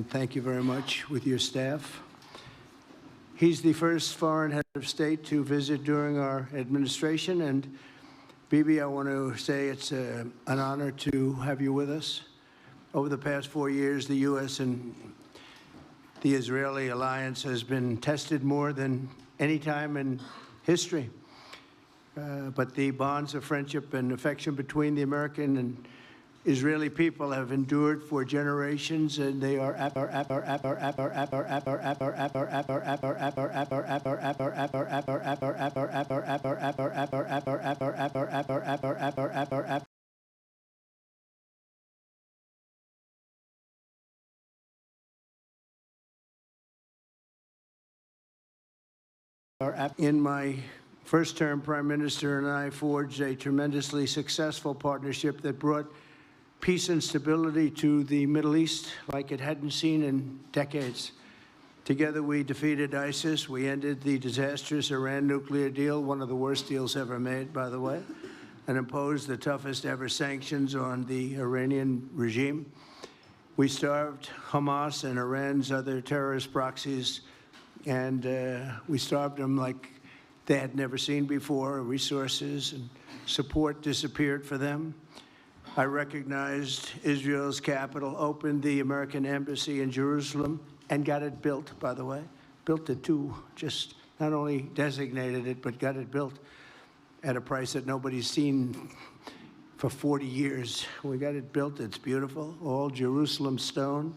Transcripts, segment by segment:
and thank you very much with your staff. He's the first foreign head of state to visit during our administration, and Bibi, I want to say it's an honor to have you with us. Over the past 4 years, the U.S. and the Israeli alliance has been tested more than any time in history. But the bonds of friendship and affection between the American and Israeli people have endured for generations, and they are in my first term, Prime Minister and I forged a tremendously successful partnership that brought peace and stability to the Middle East like it hadn't seen in decades. Together, we defeated ISIS. We ended the disastrous Iran nuclear deal, one of the worst deals ever made, by the way, and imposed the toughest ever sanctions on the Iranian regime. We starved Hamas and Iran's other terrorist proxies, and we starved them like they had never seen before. Resources and support disappeared for them. I recognized Israel's capital, opened the American embassy in Jerusalem, and got it built, by the way. Built it too, just not only designated it, but got it built at a price that nobody's seen for 40 years. We got it built, it's beautiful, all Jerusalem stone,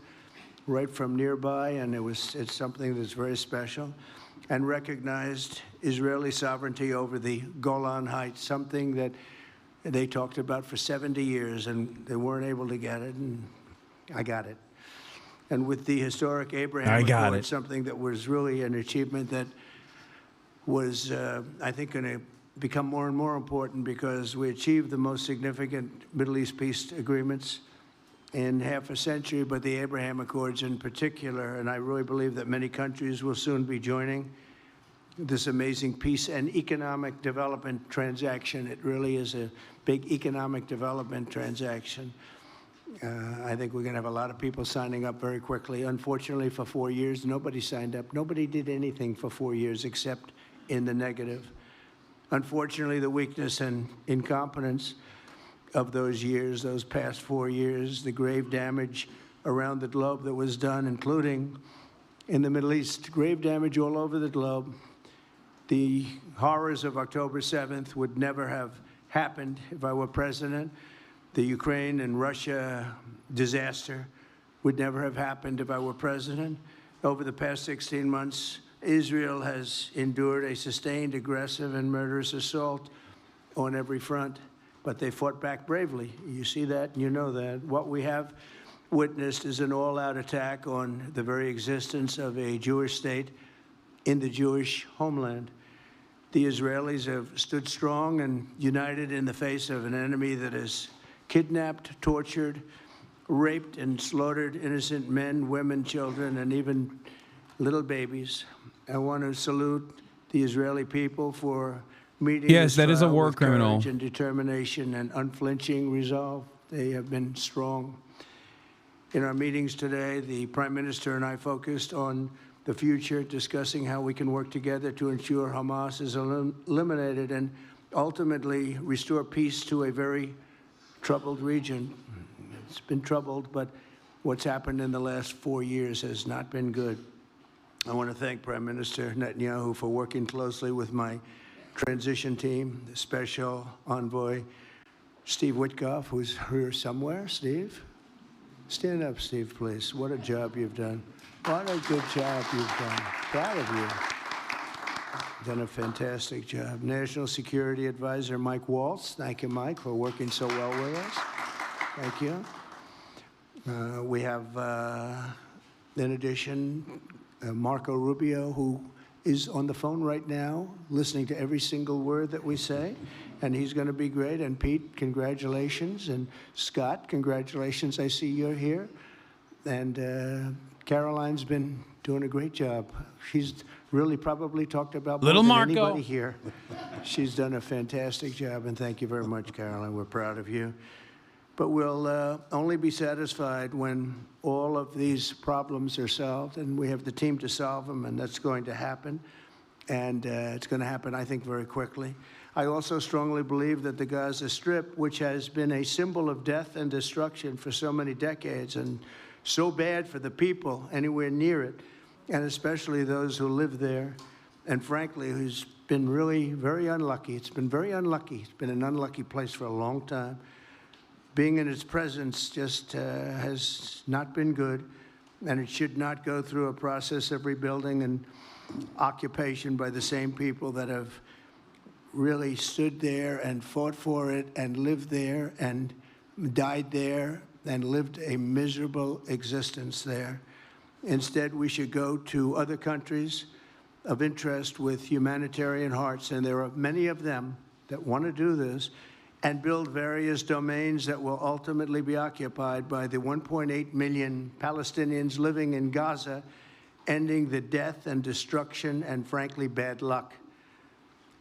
right from nearby, and it's something that's very special, and recognized Israeli sovereignty over the Golan Heights, something that they talked about for 70 years, and they weren't able to get it, and I got it. And with the historic Abraham Accord, something that was really an achievement that was, I think, going to become more and more important because we achieved the most significant Middle East peace agreements in half a century, but the Abraham Accords in particular, and I really believe that many countries will soon be joining this amazing peace and economic development transaction. It really is a big economic development transaction. I think we're going to have a lot of people signing up very quickly. Unfortunately, for 4 years, nobody signed up. Nobody did anything for 4 years except in the negative. Unfortunately, the weakness and incompetence of those years, those past 4 years, the grave damage around the globe that was done, including in the Middle East, grave damage all over the globe. The horrors of October 7th would never have happened if I were president. The Ukraine and Russia disaster would never have happened if I were president. Over the past 16 months, Israel has endured a sustained, aggressive, and murderous assault on every front, but they fought back bravely. You see that, and you know that. What we have witnessed is an all-out attack on the very existence of a Jewish state in the Jewish homeland. The Israelis have stood strong and united in the face of an enemy that has kidnapped, tortured, raped, and slaughtered innocent men, women, children, and even little babies. I want to salute the Israeli people for meeting yes, that is a war criminal. Courage and determination and unflinching resolve. They have been strong. In our meetings today, the Prime Minister and I focused on the future, discussing how we can work together to ensure Hamas is eliminated and ultimately restore peace to a very troubled region. It's been troubled, but what's happened in the last 4 years has not been good. I want to thank Prime Minister Netanyahu for working closely with my transition team, the Special Envoy Steve Witkoff, who's here somewhere. Steve? Stand up, Steve, please. What a job you've done. What a good job you've done. Proud of you. Done a fantastic job. National Security Advisor Mike Waltz. Thank you, Mike, for working so well with us. Thank you. We have, in addition, Marco Rubio, who is on the phone right now, listening to every single word that we say, and he's going to be great. And Pete, congratulations. And Scott, congratulations. I see you're here. And Caroline's been doing a great job. She's really probably talked about more than anybody here. She's done a fantastic job, and thank you very much, Caroline. We're proud of you. But we'll only be satisfied when all of these problems are solved, and we have the team to solve them, and that's going to happen. And it's going to happen, I think, very quickly. I also strongly believe that the Gaza Strip, which has been a symbol of death and destruction for so many decades, and so bad for the people anywhere near it, and especially those who live there, and frankly, who's been really very unlucky. It's been very unlucky. It's been an unlucky place for a long time. Being in its presence just has not been good, and it should not go through a process of rebuilding and occupation by the same people that have really stood there and fought for it and lived there and died there and lived a miserable existence there. Instead, we should go to other countries of interest with humanitarian hearts, and there are many of them that want to do this, and build various domains that will ultimately be occupied by the 1.8 million Palestinians living in Gaza, ending the death and destruction and, frankly, bad luck.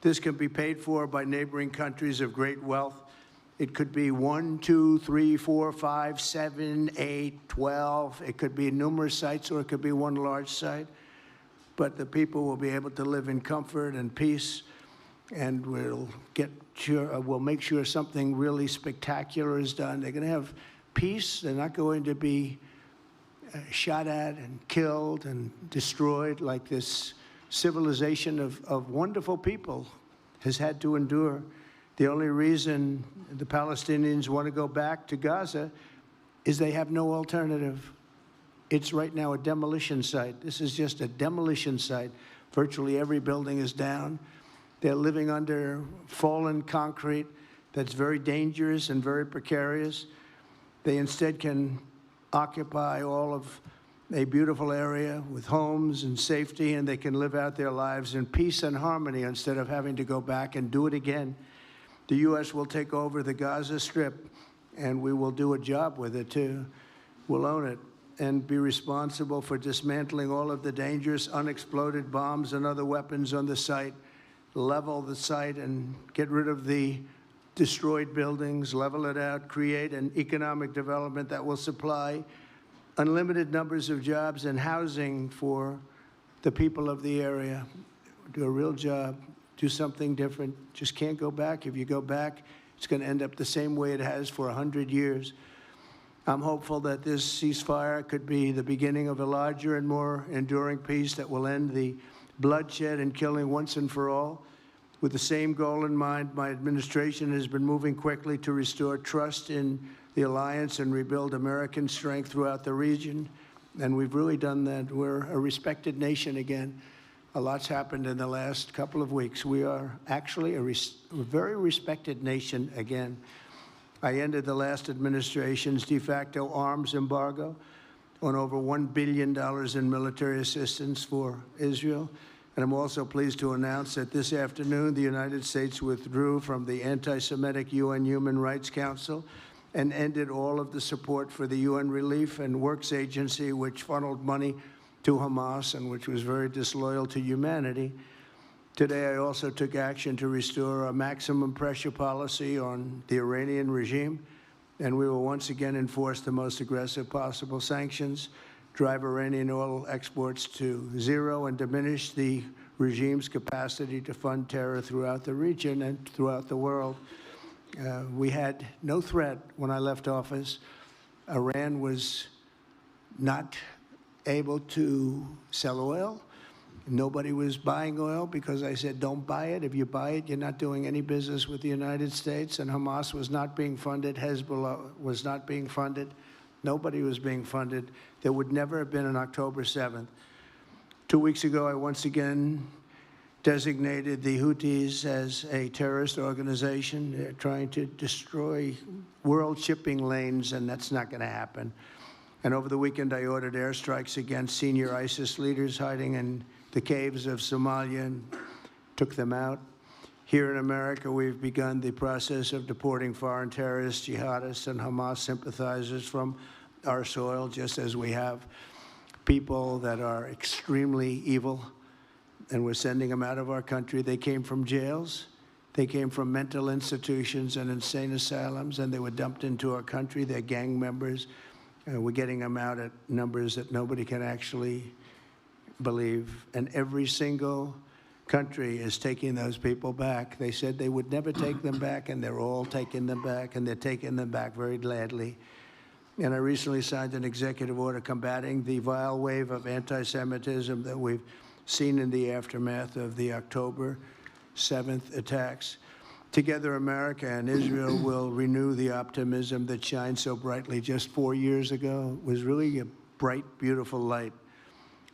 This can be paid for by neighboring countries of great wealth. It could be 1, 2, 3, 4, 5, 7, 8, 12. It could be numerous sites, or it could be one large site. But the people will be able to live in comfort and peace, and we'll make sure something really spectacular is done. They're going to have peace. They're not going to be shot at and killed and destroyed like this civilization of wonderful people has had to endure. The only reason the Palestinians want to go back to Gaza is they have no alternative. It's right now a demolition site. This is just a demolition site. Virtually every building is down. They're living under fallen concrete that's very dangerous and very precarious. They instead can occupy all of a beautiful area with homes and safety, and they can live out their lives in peace and harmony instead of having to go back and do it again. The U.S. will take over the Gaza Strip, and we will do a job with it, too. We'll own it and be responsible for dismantling all of the dangerous unexploded bombs and other weapons on the site, level the site and get rid of the destroyed buildings, level it out, create an economic development that will supply unlimited numbers of jobs and housing for the people of the area. Do a real job, do something different. Just can't go back. If you go back, it's going to end up the same way it has for 100 years. I'm hopeful that this ceasefire could be the beginning of a larger and more enduring peace that will end the bloodshed and killing once and for all. With the same goal in mind, my administration has been moving quickly to restore trust in the alliance and rebuild American strength throughout the region. And we've really done that. We're a respected nation again. A lot's happened in the last couple of weeks. We are actually a very respected nation again. I ended the last administration's de facto arms embargo on over $1 billion in military assistance for Israel. And I'm also pleased to announce that this afternoon, the United States withdrew from the anti-Semitic UN Human Rights Council and ended all of the support for the UN Relief and Works Agency, which funneled money to Hamas and which was very disloyal to humanity. Today, I also took action to restore a maximum pressure policy on the Iranian regime, and we will once again enforce the most aggressive possible sanctions, drive Iranian oil exports to zero, and diminish the regime's capacity to fund terror throughout the region and throughout the world. We had no threat when I left office. Iran was not able to sell oil. Nobody was buying oil because I said, don't buy it. If you buy it, you're not doing any business with the United States. And Hamas was not being funded. Hezbollah was not being funded. Nobody was being funded. There would never have been an October 7th. 2 weeks ago, I once again designated the Houthis as a terrorist organization. They're trying to destroy world shipping lanes, and that's not going to happen. And over the weekend, I ordered airstrikes against senior ISIS leaders hiding in the caves of Somalia and took them out. Here in America, we've begun the process of deporting foreign terrorists, jihadists, and Hamas sympathizers from our soil, just as we have people that are extremely evil, and we're sending them out of our country. They came from jails. They came from mental institutions and insane asylums, and they were dumped into our country. They're gang members. We're getting them out at numbers that nobody can actually believe. And every single country is taking those people back. They said they would never take them back, and they're all taking them back, and they're taking them back very gladly. And I recently signed an executive order combating the vile wave of anti-Semitism that we've seen in the aftermath of the October 7th attacks. Together, America and Israel will renew the optimism that shined so brightly just 4 years ago. It was really a bright, beautiful light.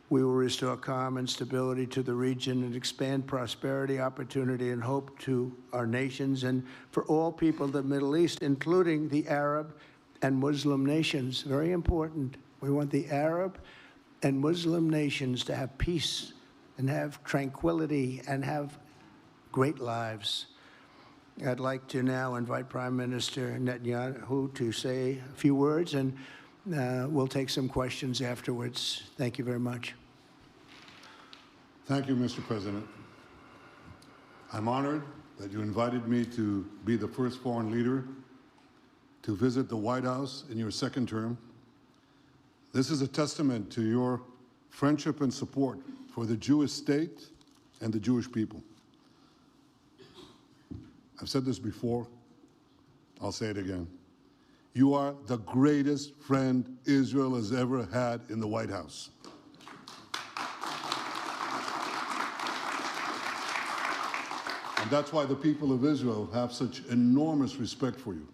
We will restore calm and stability to the region and expand prosperity, opportunity, and hope to our nations and for all people in the Middle East, including the Arab and Muslim nations. Very important. We want the Arab and Muslim nations to have peace and have tranquility and have great lives. I'd like to now invite Prime Minister Netanyahu to say a few words, and we'll take some questions afterwards. Thank you very much. Thank you, Mr. President. I'm honored that you invited me to be the first foreign leader to visit the White House in your second term. This is a testament to your friendship and support for the Jewish state and the Jewish people. I've said this before, I'll say it again. You are the greatest friend Israel has ever had in the White House. And that's why the people of Israel have such enormous respect for you.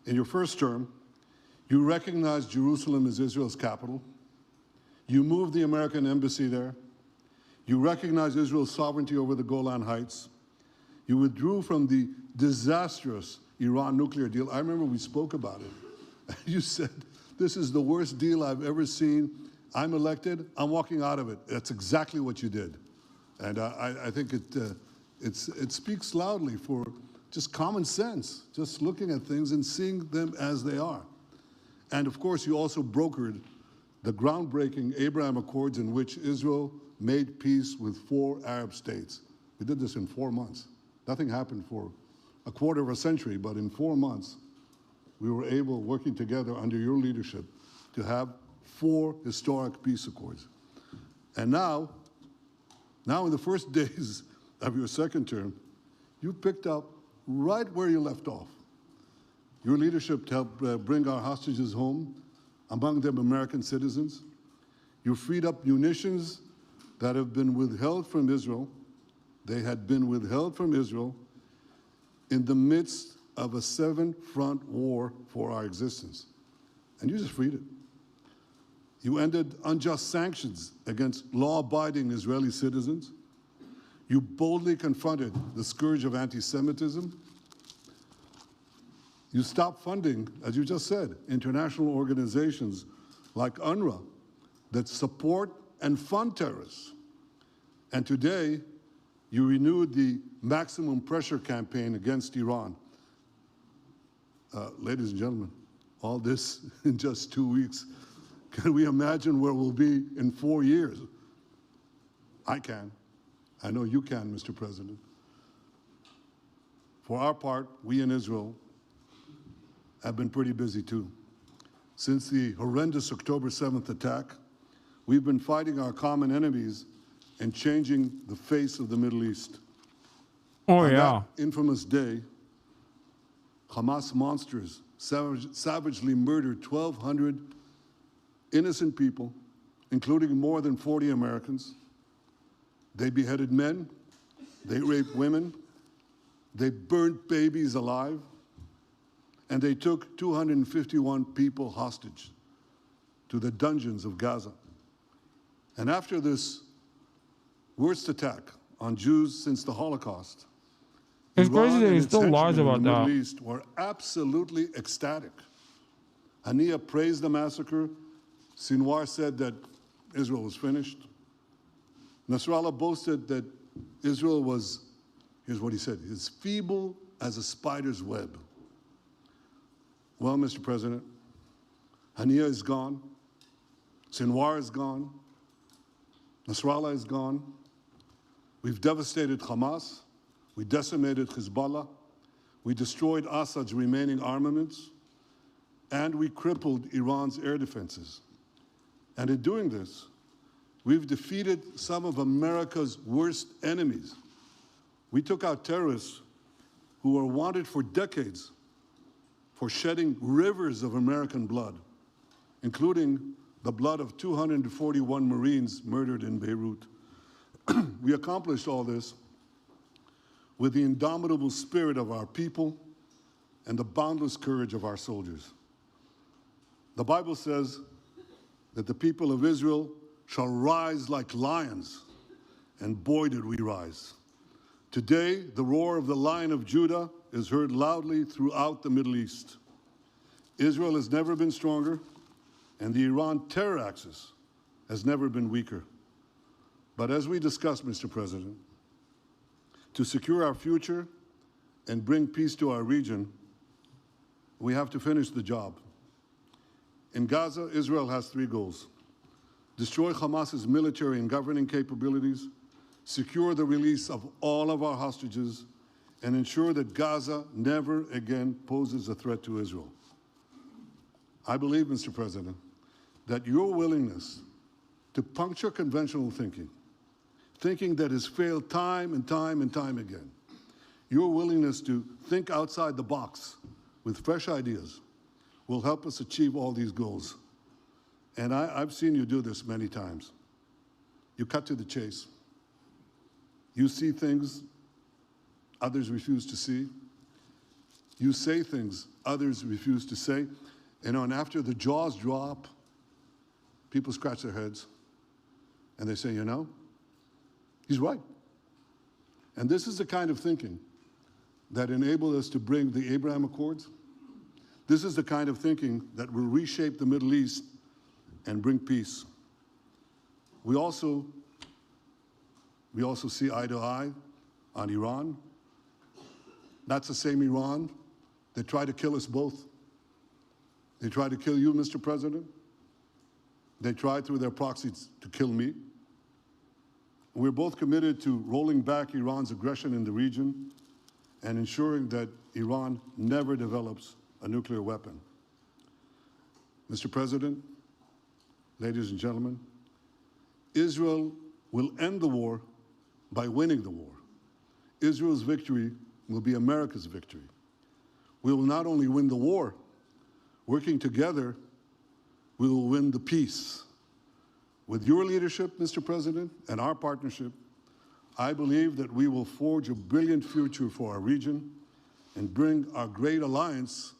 In your first term, you recognized Jerusalem as Israel's capital. You moved the American embassy there. You recognized Israel's sovereignty over the Golan Heights. You withdrew from the disastrous Iran nuclear deal. I remember we spoke about it. You said, this is the worst deal I've ever seen. I'm elected, I'm walking out of it. That's exactly what you did. And I think it speaks loudly for just common sense, just looking at things and seeing them as they are. And of course, you also brokered the groundbreaking Abraham Accords in which Israel made peace with 4 Arab states. We did this in 4 months. Nothing happened for a quarter of a century, but in 4 months, we were able, working together under your leadership, to have 4 historic peace accords. And now in the first days of your second term, you picked up right where you left off. Your leadership helped bring our hostages home, among them American citizens. You freed up munitions that have been withheld from Israel. They had been withheld from Israel in the midst of a 7-front war for our existence. And you just freed it. You ended unjust sanctions against law-abiding Israeli citizens. You boldly confronted the scourge of anti-Semitism. You stopped funding, as you just said, international organizations like UNRWA that support and fund terrorists. And today, you renewed the maximum pressure campaign against Iran. Ladies and gentlemen, all this in just 2 weeks. Can we imagine where we'll be in 4 years? I can. I know you can, Mr. President. For our part, we in Israel have been pretty busy too. Since the horrendous October 7th attack, we've been fighting our common enemies and changing the face of the Middle East. Oh, On yeah. that infamous day, Hamas monsters savagely murdered 1,200 innocent people, including more than 40 Americans. They beheaded men, they raped women, they burnt babies alive, and they took 251 people hostage to the dungeons of Gaza. And after this worst attack on Jews since the Holocaust, It's Iran crazy that and he its still lies henchmen in about the Middle that. East were absolutely ecstatic. Haniya praised the massacre. Sinwar said that Israel was finished. Nasrallah boasted that Israel was, here's what he said, as feeble as a spider's web. Well, Mr. President, Haniya is gone. Sinwar is gone. Nasrallah is gone. We've devastated Hamas. We decimated Hezbollah. We destroyed Assad's remaining armaments. And we crippled Iran's air defenses. And in doing this, we've defeated some of America's worst enemies. We took out terrorists who were wanted for decades for shedding rivers of American blood, including the blood of 241 Marines murdered in Beirut. We accomplished all this with the indomitable spirit of our people and the boundless courage of our soldiers. The Bible says that the people of Israel shall rise like lions, and boy did we rise. Today, the roar of the Lion of Judah is heard loudly throughout the Middle East. Israel has never been stronger, and the Iran terror axis has never been weaker. But as we discussed, Mr. President, to secure our future and bring peace to our region, we have to finish the job. In Gaza, Israel has 3 goals: destroy Hamas's military and governing capabilities, secure the release of all of our hostages, and ensure that Gaza never again poses a threat to Israel. I believe, Mr. President, that your willingness to puncture conventional thinking that has failed time and time and time again, your willingness to think outside the box with fresh ideas will help us achieve all these goals. And I've seen you do this many times. You cut to the chase. You see things others refuse to see. You say things others refuse to say. And after the jaws drop, people scratch their heads and they say, you know, he's right. And this is the kind of thinking that enabled us to bring the Abraham Accords. This is the kind of thinking that will reshape the Middle East and bring peace. We also see eye to eye on Iran. That's the same Iran that tried to kill us both. They tried to kill you, Mr. President. They tried through their proxies to kill me. We're both committed to rolling back Iran's aggression in the region and ensuring that Iran never develops a nuclear weapon. Mr. President, ladies and gentlemen, Israel will end the war by winning the war. Israel's victory will be America's victory. We will not only win the war, working together, we will win the peace. With your leadership, Mr. President, and our partnership, I believe that we will forge a brilliant future for our region and bring our great alliance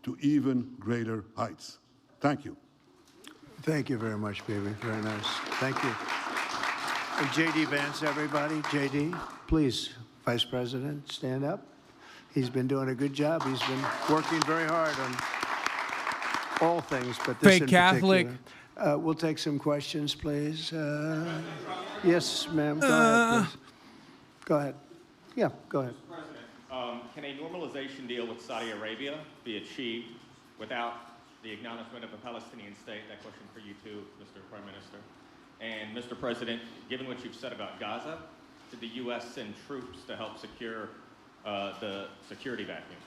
to even greater heights. Thank you. Thank you very much, baby. Very nice. Thank you. And J.D. Vance, everybody. J.D., please, Vice President, stand up. He's been doing a good job. He's been working very hard on all things, but this Fake in Catholic. particular. We'll take some questions, please. Yes, ma'am. Go ahead, please. Go ahead. Yeah, go ahead. Can a normalization deal with Saudi Arabia be achieved without the acknowledgement of a Palestinian state? That question for you too, Mr. Prime Minister. And Mr. President, given what you've said about Gaza, did the U.S. send troops to help secure the security vacuum?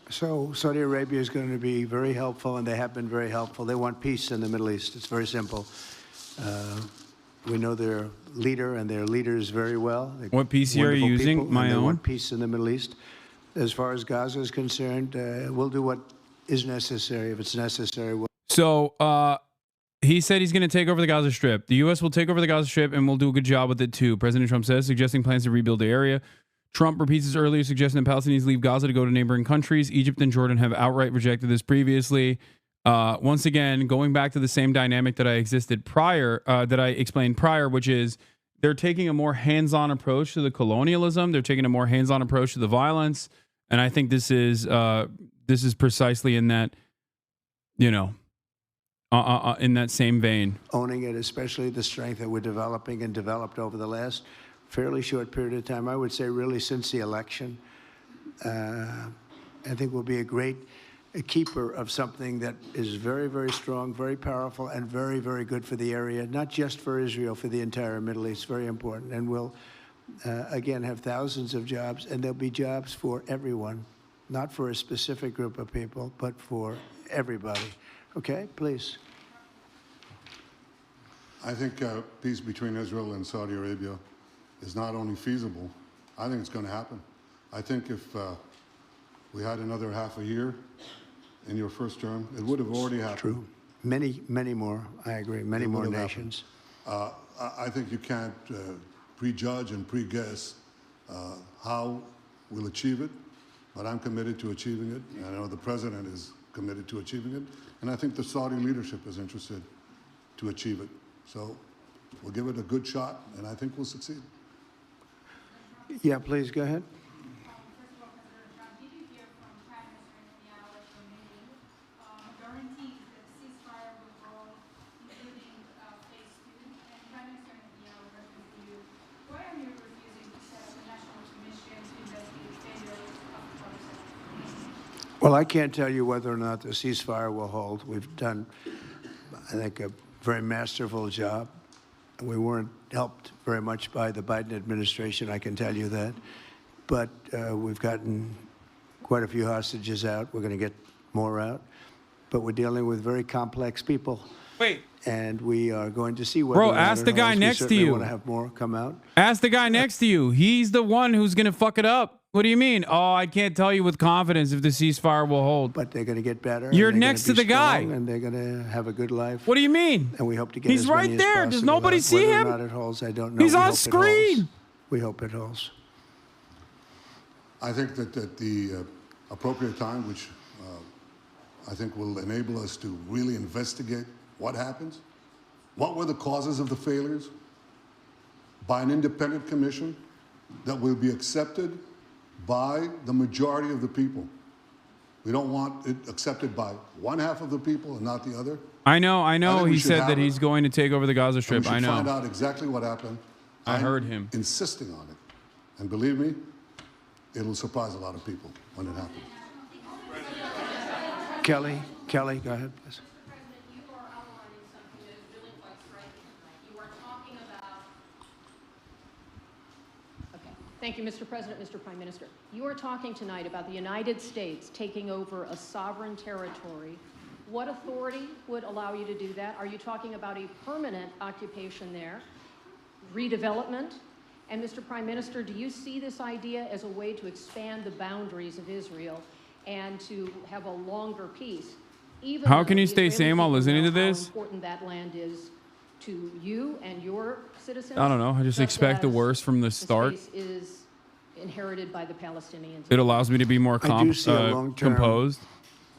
So Saudi Arabia is going to be very helpful, and they have been very helpful. They want peace in the Middle East. It's very simple. We know their leader and their leaders very well. They're What PC are you wonderful using? people, My and they own? want peace in the Middle East. As far as Gaza is concerned, we'll do what is necessary. If it's necessary, we'll. So he said he's going to take over the Gaza Strip. The U.S. will take over the Gaza Strip, and we'll do a good job with it too. President Trump says, suggesting plans to rebuild the area. Trump repeats his earlier suggestion that Palestinians leave Gaza to go to neighboring countries. Egypt and Jordan have outright rejected this previously. Once again, going back to the same dynamic that I explained prior, which is they're taking a more hands-on approach to the colonialism. They're taking a more hands-on approach to the violence, and I think this is precisely in that, in that same vein. Owning it, especially the strength that we're developing and developed over the last fairly short period of time. I would say really since the election. I think we'll be a keeper of something that is very, very strong, very powerful, and very, very good for the area, not just for Israel, for the entire Middle East. Very important. And we'll again, have thousands of jobs, and there'll be jobs for everyone, not for a specific group of people, but for everybody. Okay, please. I think peace between Israel and Saudi Arabia is not only feasible, I think it's going to happen. I think if we had another half a year in your first term, it would have already happened. True. Many, many more, I agree, many more nations. I think you can't prejudge and pre-guess how we'll achieve it, but I'm committed to achieving it. And I know the president is committed to achieving it, and I think the Saudi leadership is interested to achieve it. So we'll give it a good shot, and I think we'll succeed. Yeah, please, go ahead. First of all, President Trump, did you hear from Prime Minister Netanyahu at your meeting guarantees that ceasefire will hold, including phase 2? And Prime Minister Netanyahu referred to you. Why are you refusing to set up a national commission to investigate failures of the process? Well, I can't tell you whether or not the ceasefire will hold. We've done, I think, a very masterful job. We weren't helped very much by the Biden administration, I can tell you that. But we've gotten quite a few hostages out. We're going to get more out. But we're dealing with very complex people. Wait. And we are going to see whether Bro, or not ask it the guy holds. next to We you. want to have more come out. Ask the guy next to you. He's the one who's going to fuck it up. What do you mean? Oh, I can't tell you with confidence if the ceasefire will hold. But they're going to get better. You're and they're next gonna to be the guy. strong, and they're going to have a good life. What do you mean? And we hope to get He's as right many there. as Does possible nobody out. see Whether him? or not it holds, I don't know. He's We on hope it screen. holds. We hope it holds. I think that at the appropriate time, which I think will enable us to really investigate what happens, what were the causes of the failures, by an independent commission that will be accepted by the majority of the people. We don't want it accepted by one half of the people and not the other. I know. I think we He should said have that it. he's going to take over the Gaza And we Strip. should I find know. out exactly what happened. I I'm heard him. insisting on it. And believe me, it'll surprise a lot of people when it happens. Kelly, go ahead, please. Mr. President, you are outlining something that is really quite striking tonight. You are talking about. Okay. Thank you, Mr. President, Mr. Prime Minister. You are talking tonight about the United States taking over a sovereign territory. What authority would allow you to do that? Are you talking about a permanent occupation there, redevelopment? And Mr. Prime Minister, do you see this idea as a way to expand the boundaries of Israel and to have a longer peace? Even How though can you the stay Israeli sane while people listening know to this? How important that land is to you and your citizens. I don't know. I just expect the as worst from the start. space is inherited by the Palestinians. It allows me to be more I do see a long-term composed.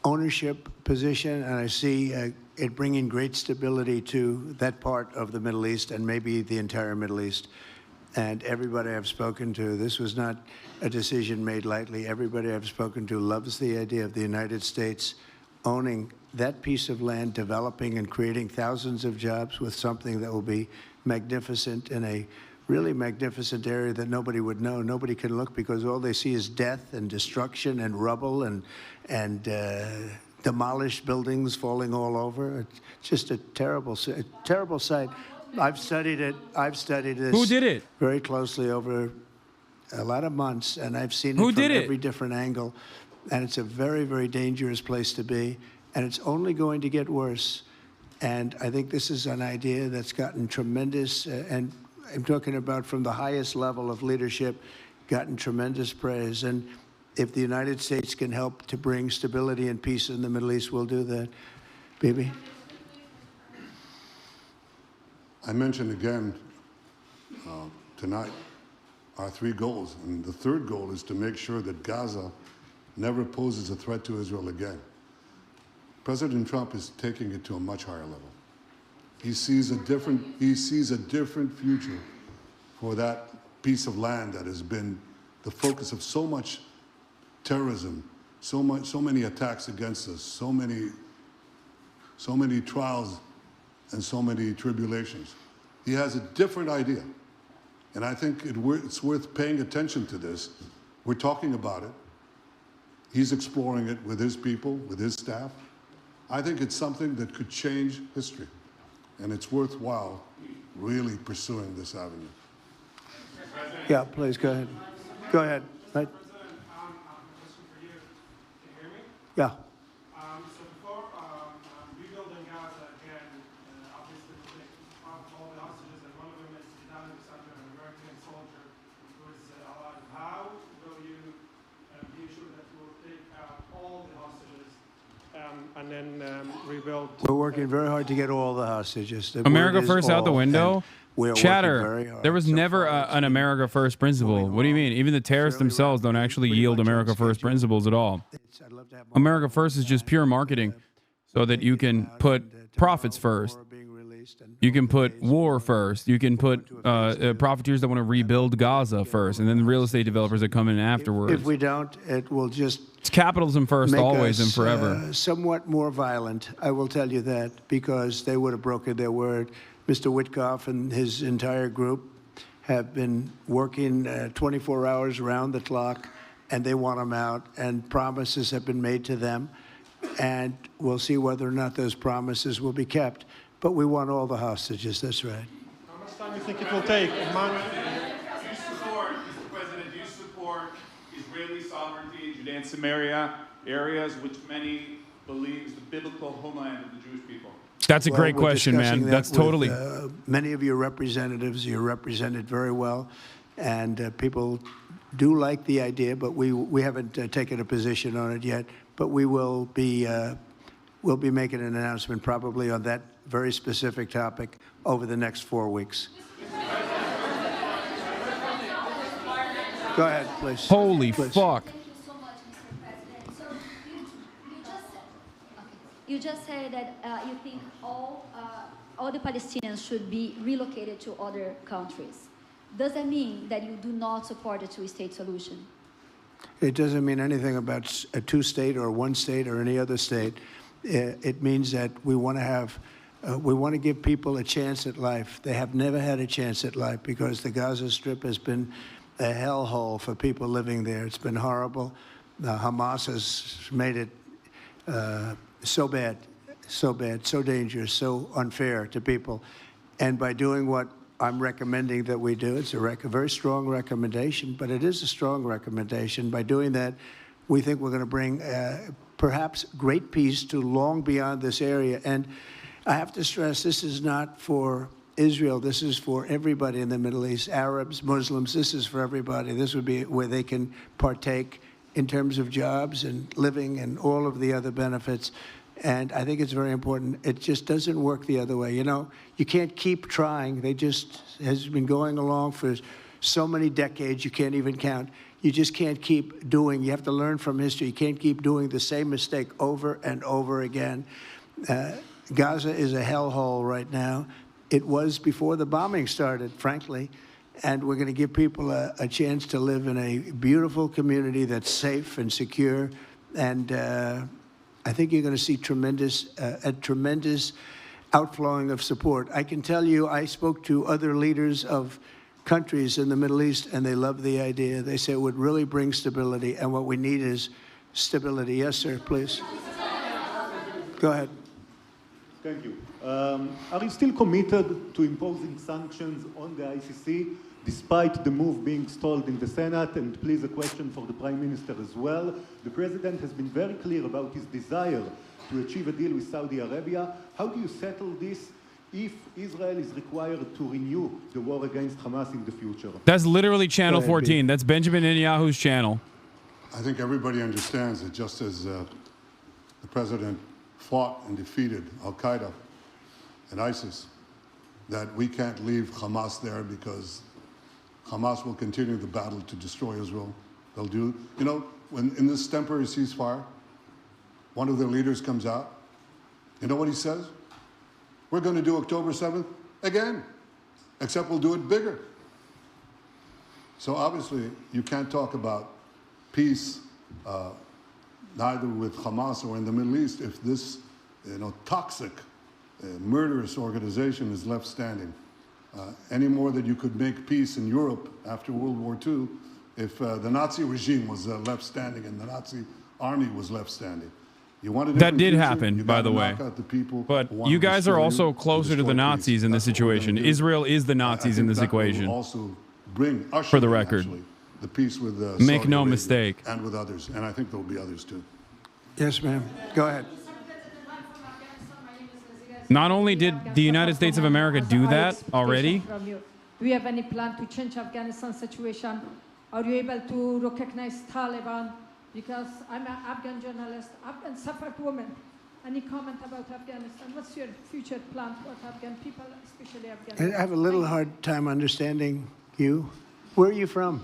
ownership position, and I see it bringing great stability to that part of the Middle East and maybe the entire Middle East. And everybody I've spoken to, this was not a decision made lightly. Everybody I've spoken to loves the idea of the United States owning that piece of land, developing and creating thousands of jobs with something that will be magnificent in a really magnificent area that nobody would know. Nobody can look because all they see is death and destruction and rubble and demolished buildings falling all over. It's just a terrible sight. I've studied it. I've studied this. Who did it? Very closely over a lot of months, and I've seen it Who from did it? every different angle. And it's a very, very dangerous place to be, and it's only going to get worse. And I think this is an idea that's gotten tremendous, and I'm talking about from the highest level of leadership, gotten tremendous praise. And if the United States can help to bring stability and peace in the Middle East, we'll do that. Bibi? I mentioned again tonight our three goals, and the third goal is to make sure that Gaza never poses a threat to Israel again. President Trump is taking it to a much higher level. He sees a different future for that piece of land that has been the focus of so much terrorism, so many attacks against us, so many trials and so many tribulations. He has a different idea. And I think it's worth paying attention to this. We're talking about it. He's exploring it with his people, with his staff. I think it's something that could change history. And it's worthwhile really pursuing this avenue. Yeah, please, go ahead. Go ahead. Right? President, I have a question for you. Can you hear me? Yeah. So before rebuilding Gaza again, obviously we take all the hostages, and one of them is Sudan, an American soldier who is alive. How will you be sure that you will take out all the hostages and then rebuild? We're working very hard to get all the hostages. The America word is first out the all, window. and we're working very Chatter. hard. There was So never far, it's an been America first principle. moving What do you mean? along Even the terrorists fairly themselves don't rapidly, actually pretty yield much on America first schedule. principles at all. I'd love to have more America people first is just pure marketing, so that you can put profits first. You can put war first. You can put profiteers that want to rebuild Gaza first, and then the real estate developers that come in afterwards. If we don't, it will just It's capitalism first, make always and us, forever. somewhat more violent. I will tell you that, because they would have broken their word. Mr. Witkoff and his entire group have been working 24 hours around the clock, and they want them out, and promises have been made to them, and we'll see whether or not those promises will be kept. But we want all the hostages, that's right. How much time do you think it will take? A month? Do you support, Mr. President, do you support Israeli sovereignty in Judea and Samaria, areas which many believe is the biblical homeland of the Jewish people? Well, That's a great we're question, discussing man. that That's with, totally. many of your representatives. You're represented very well, and people do like the idea, but we haven't taken a position on it yet. But we will be we'll be making an announcement probably on that very specific topic over the next 4 weeks. Go ahead, please. Holy Please. fuck. Thank you so much, Mr. President. So you just said that you think all the Palestinians should be relocated to other countries. Does that mean that you do not support a two-state solution? It doesn't mean anything about a two-state or one state or any other state. It means that we want to have, we want to give people a chance at life. They have never had a chance at life because the Gaza Strip has been a hellhole for people living there. It's been horrible. Hamas has made it so bad, so dangerous, so unfair to people. And by doing what I'm recommending that we do, it's a very strong recommendation, but it is a strong recommendation. By doing that, we think we're going to bring perhaps great peace to long beyond this area. And I have to stress, this is not for Israel. This is for everybody in the Middle East, Arabs, Muslims. This is for everybody. This would be where they can partake in terms of jobs and living and all of the other benefits. And I think it's very important. It just doesn't work the other way. You know, you can't keep trying. They just has been going along for so many decades, you can't even count. You just can't keep doing. You have to learn from history. You can't keep doing the same mistake over and over again. Gaza is a hellhole right now. It was before the bombing started, frankly. And we're going to give people a chance to live in a beautiful community that's safe and secure. And I think you're going to see a tremendous outflowing of support. I can tell you, I spoke to other leaders of countries in the Middle East, and they love the idea. They say it would really bring stability, and what we need is stability. Yes, sir, please. Go ahead. Thank you. Are you still committed to imposing sanctions on the ICC, despite the move being stalled in the Senate? And please, a question for the Prime Minister as well. The President has been very clear about his desire to achieve a deal with Saudi Arabia. How do you settle this if Israel is required to renew the war against Hamas in the future? That's literally Channel Go ahead, 14. That's Benjamin Netanyahu's channel. I think everybody understands that just as the president fought and defeated Al-Qaeda and ISIS, that we can't leave Hamas there because Hamas will continue the battle to destroy Israel. They'll do, you know, when in this temporary ceasefire, one of their leaders comes out, you know what he says? We're going to do October 7th again, except we'll do it bigger. So obviously, you can't talk about peace neither with Hamas or in the Middle East if this, you know, toxic, murderous organization is left standing. Any more that you could make peace in Europe after World War II if the Nazi regime was left standing and the Nazi army was left standing. You want a That different did future, happen, you by gotta the way. knock out the people But who want you to guys are destroy also you, closer to destroy the Nazis peace. in this That's what we're gonna situation. do. Israel is the I Nazis think in this that will equation. also usher For the in, record. actually, the peace with Make Saudi no Arabia mistake. and with others. And I think there will be others too. Yes, ma'am. Go ahead. Not only did the United States of America do that already, Do you have any plan to change Afghanistan situation? Are you able to recognize Taliban? Because I'm an Afghan journalist, Afghan suffered woman. Any comment about Afghanistan? What's your future plan for Afghan people, especially Afghanistan? I have a little hard time understanding you. Where are you from?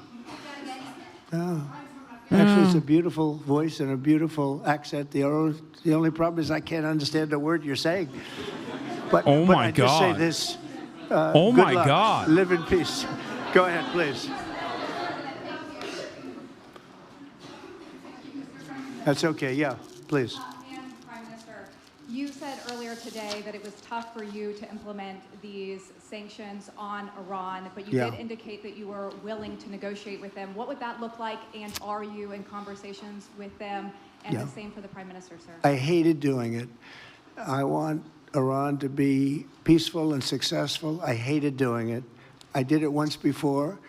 Oh. Actually, it's a beautiful voice and a beautiful accent. The only problem is I can't understand a word you're saying. But, Oh but my I just say God. this. Oh good my luck. God. Live in peace. Go ahead, please. That's okay. Yeah, please. And Prime Minister, you said earlier today that it was tough for you to implement these sanctions on Iran, but you Yeah. did indicate that you were willing to negotiate with them. What would that look like, and are you in conversations with them? And Yeah. the same for the Prime Minister, sir. I hated doing it. I want Iran to be peaceful and successful. I hated doing it. I did it once before,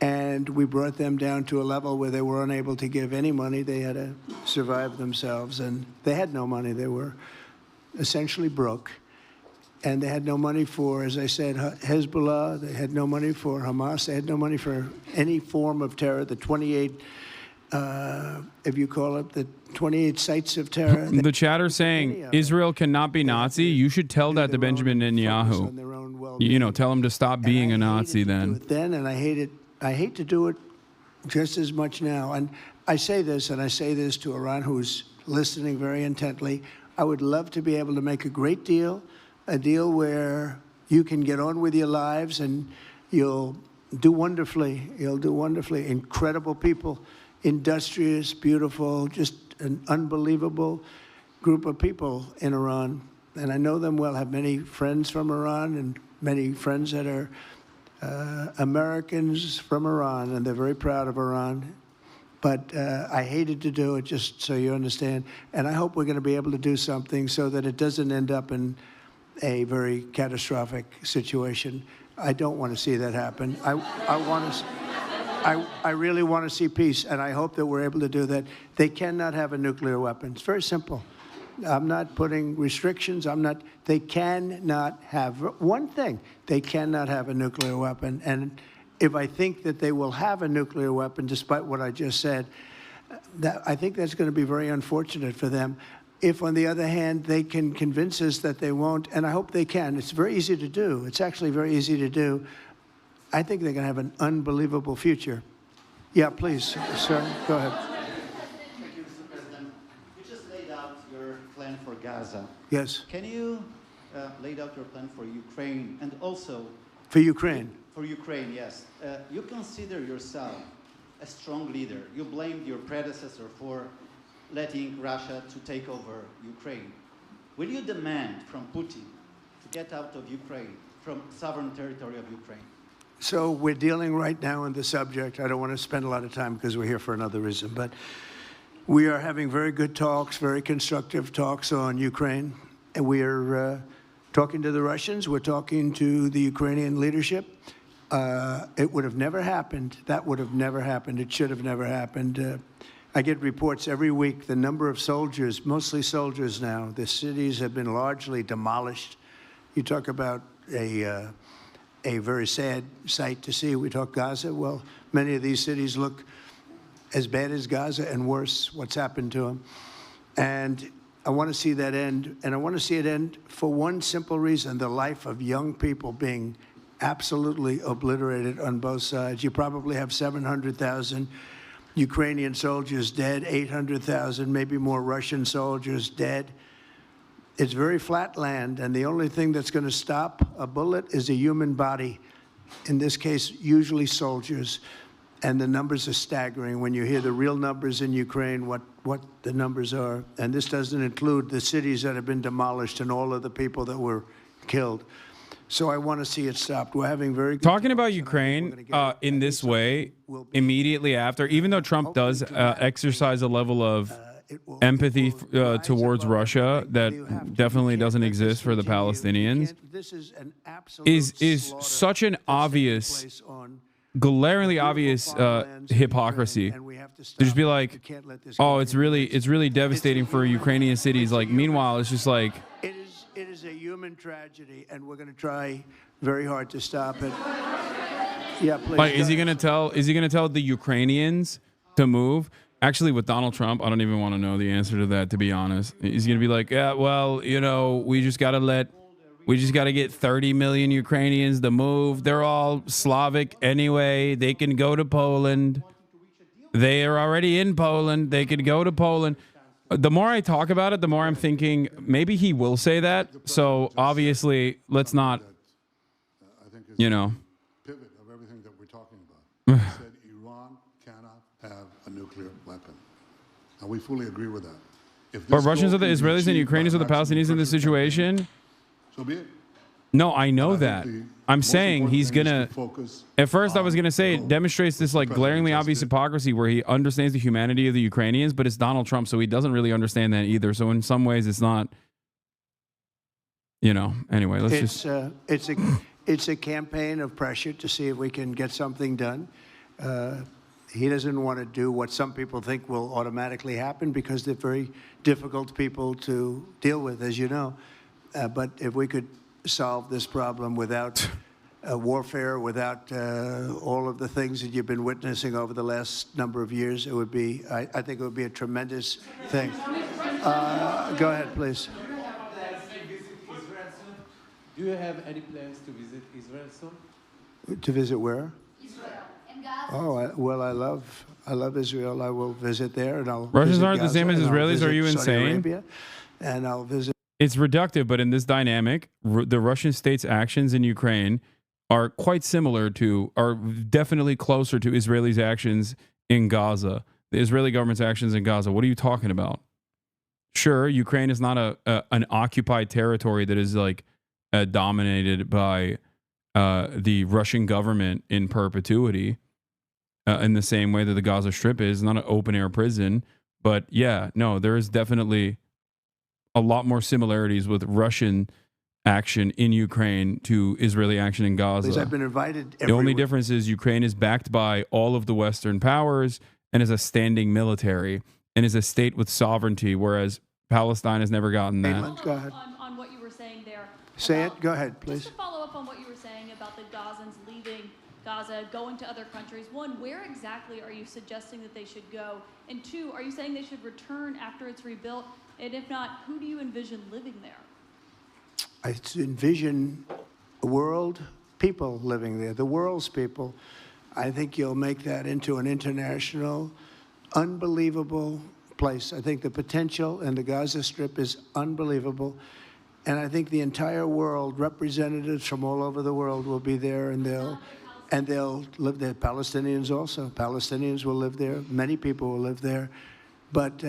and we brought them down to a level where they were unable to give any money. They had to survive themselves, and they had no money. They were essentially broke, and they had no money for, as I said, Hezbollah. They had no money for Hamas. They had no money for any form of terror. The 28, if you call it, the 28 sites of terror. the chatter saying Israel cannot be Nazi, you should tell that to Benjamin Netanyahu. You know, tell him to stop being a Nazi then. Then, and I hate to do it just as much now. And I say this, and I say this to Iran, who's listening very intently. I would love to be able to make a great deal, a deal where you can get on with your lives and you'll do wonderfully. You'll do wonderfully. Incredible people, industrious, beautiful, just an unbelievable group of people in Iran. And I know them well, have many friends from Iran and many friends that are Americans from Iran, and they're very proud of Iran. But I hated to do it, just so you understand. And I hope we're going to be able to do something so that it doesn't end up in a very catastrophic situation. I don't want to see that happen. I really want to see peace, and I hope that we're able to do that. They cannot have a nuclear weapon. It's very simple. I'm not putting restrictions. They cannot have one thing. They cannot have a nuclear weapon. And if I think that they will have a nuclear weapon, despite what I just said, I think that's going to be very unfortunate for them. If, on the other hand, they can convince us that they won't, and I hope they can. It's very easy to do. It's actually very easy to do. I think they're going to have an unbelievable future. Yeah, please, sir, go ahead. Thank you, Mr. President. You just laid out your plan for Gaza. Yes. Can you lay out your plan for Ukraine and also... For Ukraine? For Ukraine, yes. You consider yourself a strong leader. You blamed your predecessor for letting Russia to take over Ukraine. Will you demand from Putin to get out of Ukraine, from sovereign territory of Ukraine? So we're dealing right now in the subject. I don't want to spend a lot of time because we're here for another reason, but we are having very good talks, very constructive talks on Ukraine. And we are talking to the Russians. We're talking to the Ukrainian leadership. It would have never happened. That would have never happened. It should have never happened. I get reports every week, the number of soldiers, mostly soldiers now, the cities have been largely demolished. You talk about a very sad sight to see. We talk Gaza. Well, many of these cities look as bad as Gaza and worse, what's happened to them. And I want to see that end. And I want to see it end for one simple reason, the life of young people being absolutely obliterated on both sides. You probably have 700,000 Ukrainian soldiers dead, 800,000, maybe more Russian soldiers dead. It's very flat land, and the only thing that's going to stop a bullet is a human body. In this case, usually soldiers. And the numbers are staggering when you hear the real numbers in Ukraine, what the numbers are. And this doesn't include the cities that have been demolished and all of the people that were killed. So I want to see it stopped. We're having very good Talking about Ukraine in this way, immediately after, even though Trump does exercise a level of empathy towards Russia that definitely doesn't exist for the Palestinians, is such an obvious glaringly obvious hypocrisy to just be like, oh, it's really devastating for Ukrainian cities. Like, meanwhile, it's just like, It is a human tragedy, and we're going to try very hard to stop it. Yeah, please. like, is he gonna tell the Ukrainians to move? Actually, with Donald Trump, I don't even want to know the answer to that, to be honest. He's gonna be like, yeah, well, we just gotta get 30 million Ukrainians to move. They're all Slavic anyway. They can go to Poland. They are already in Poland. They could go to Poland. The more I talk about it, the more I'm thinking maybe he will say that. So obviously, let's not, pivot of everything that we're talking about. He said Iran cannot have a nuclear weapon. And we fully agree with that. If But this Russians goal are the can be Israelis and achieved Ukrainians by are the maximum Palestinians in this pressure situation. so be it. No, I know But I that. think the I'm most saying important he's thing is gonna. to focus At first, I was on gonna say the it goal. demonstrates this like The glaringly president obvious just did. hypocrisy where he understands the humanity of the Ukrainians, but it's Donald Trump, so he doesn't really understand that either. So in some ways, it's not. Anyway, let's It's a campaign of pressure to see if we can get something done. He doesn't want to do what some people think will automatically happen because they're very difficult people to deal with, as you know. But if we could solve this problem without warfare, without all of the things that you've been witnessing over the last number of years, it would be, I think it would be a tremendous thing. Go ahead, please. Do you have any plans to visit Israel soon? To visit where? Israel and Gaza. Oh, well, I love Israel. I will visit there, and I'll. Russians visit aren't the Gaza, same as and I'll Israelis? Are visit you Saudi insane? Arabia, and I'll visit. It's reductive, but in this dynamic, the Russian state's actions in Ukraine are quite similar to, are definitely closer to Israelis' actions in Gaza. The Israeli government's actions in Gaza. What are you talking about? Sure, Ukraine is not an occupied territory that is like dominated by the Russian government in perpetuity, in the same way that the Gaza Strip is. Not an open air prison, but yeah, no, there is definitely a lot more similarities with Russian action in Ukraine to Israeli action in Gaza. I've been invited. The only difference is Ukraine is backed by all of the Western powers and is a standing military and is a state with sovereignty, whereas Palestine has never gotten that. Go ahead. On what you were saying there. Say it. Go ahead, please. Just to follow up on what you were saying about the Gazans leaving Gaza, going to other countries. One, where exactly are you suggesting that they should go? And two, are you saying they should return after it's rebuilt? And if not, who do you envision living there? I envision a world, people living there, the world's people. I think you'll make that into an international, unbelievable place. I think the potential in the Gaza Strip is unbelievable. And I think the entire world, representatives from all over the world will be there, and they'll live there. Palestinians also. Palestinians will live there. Many people will live there. But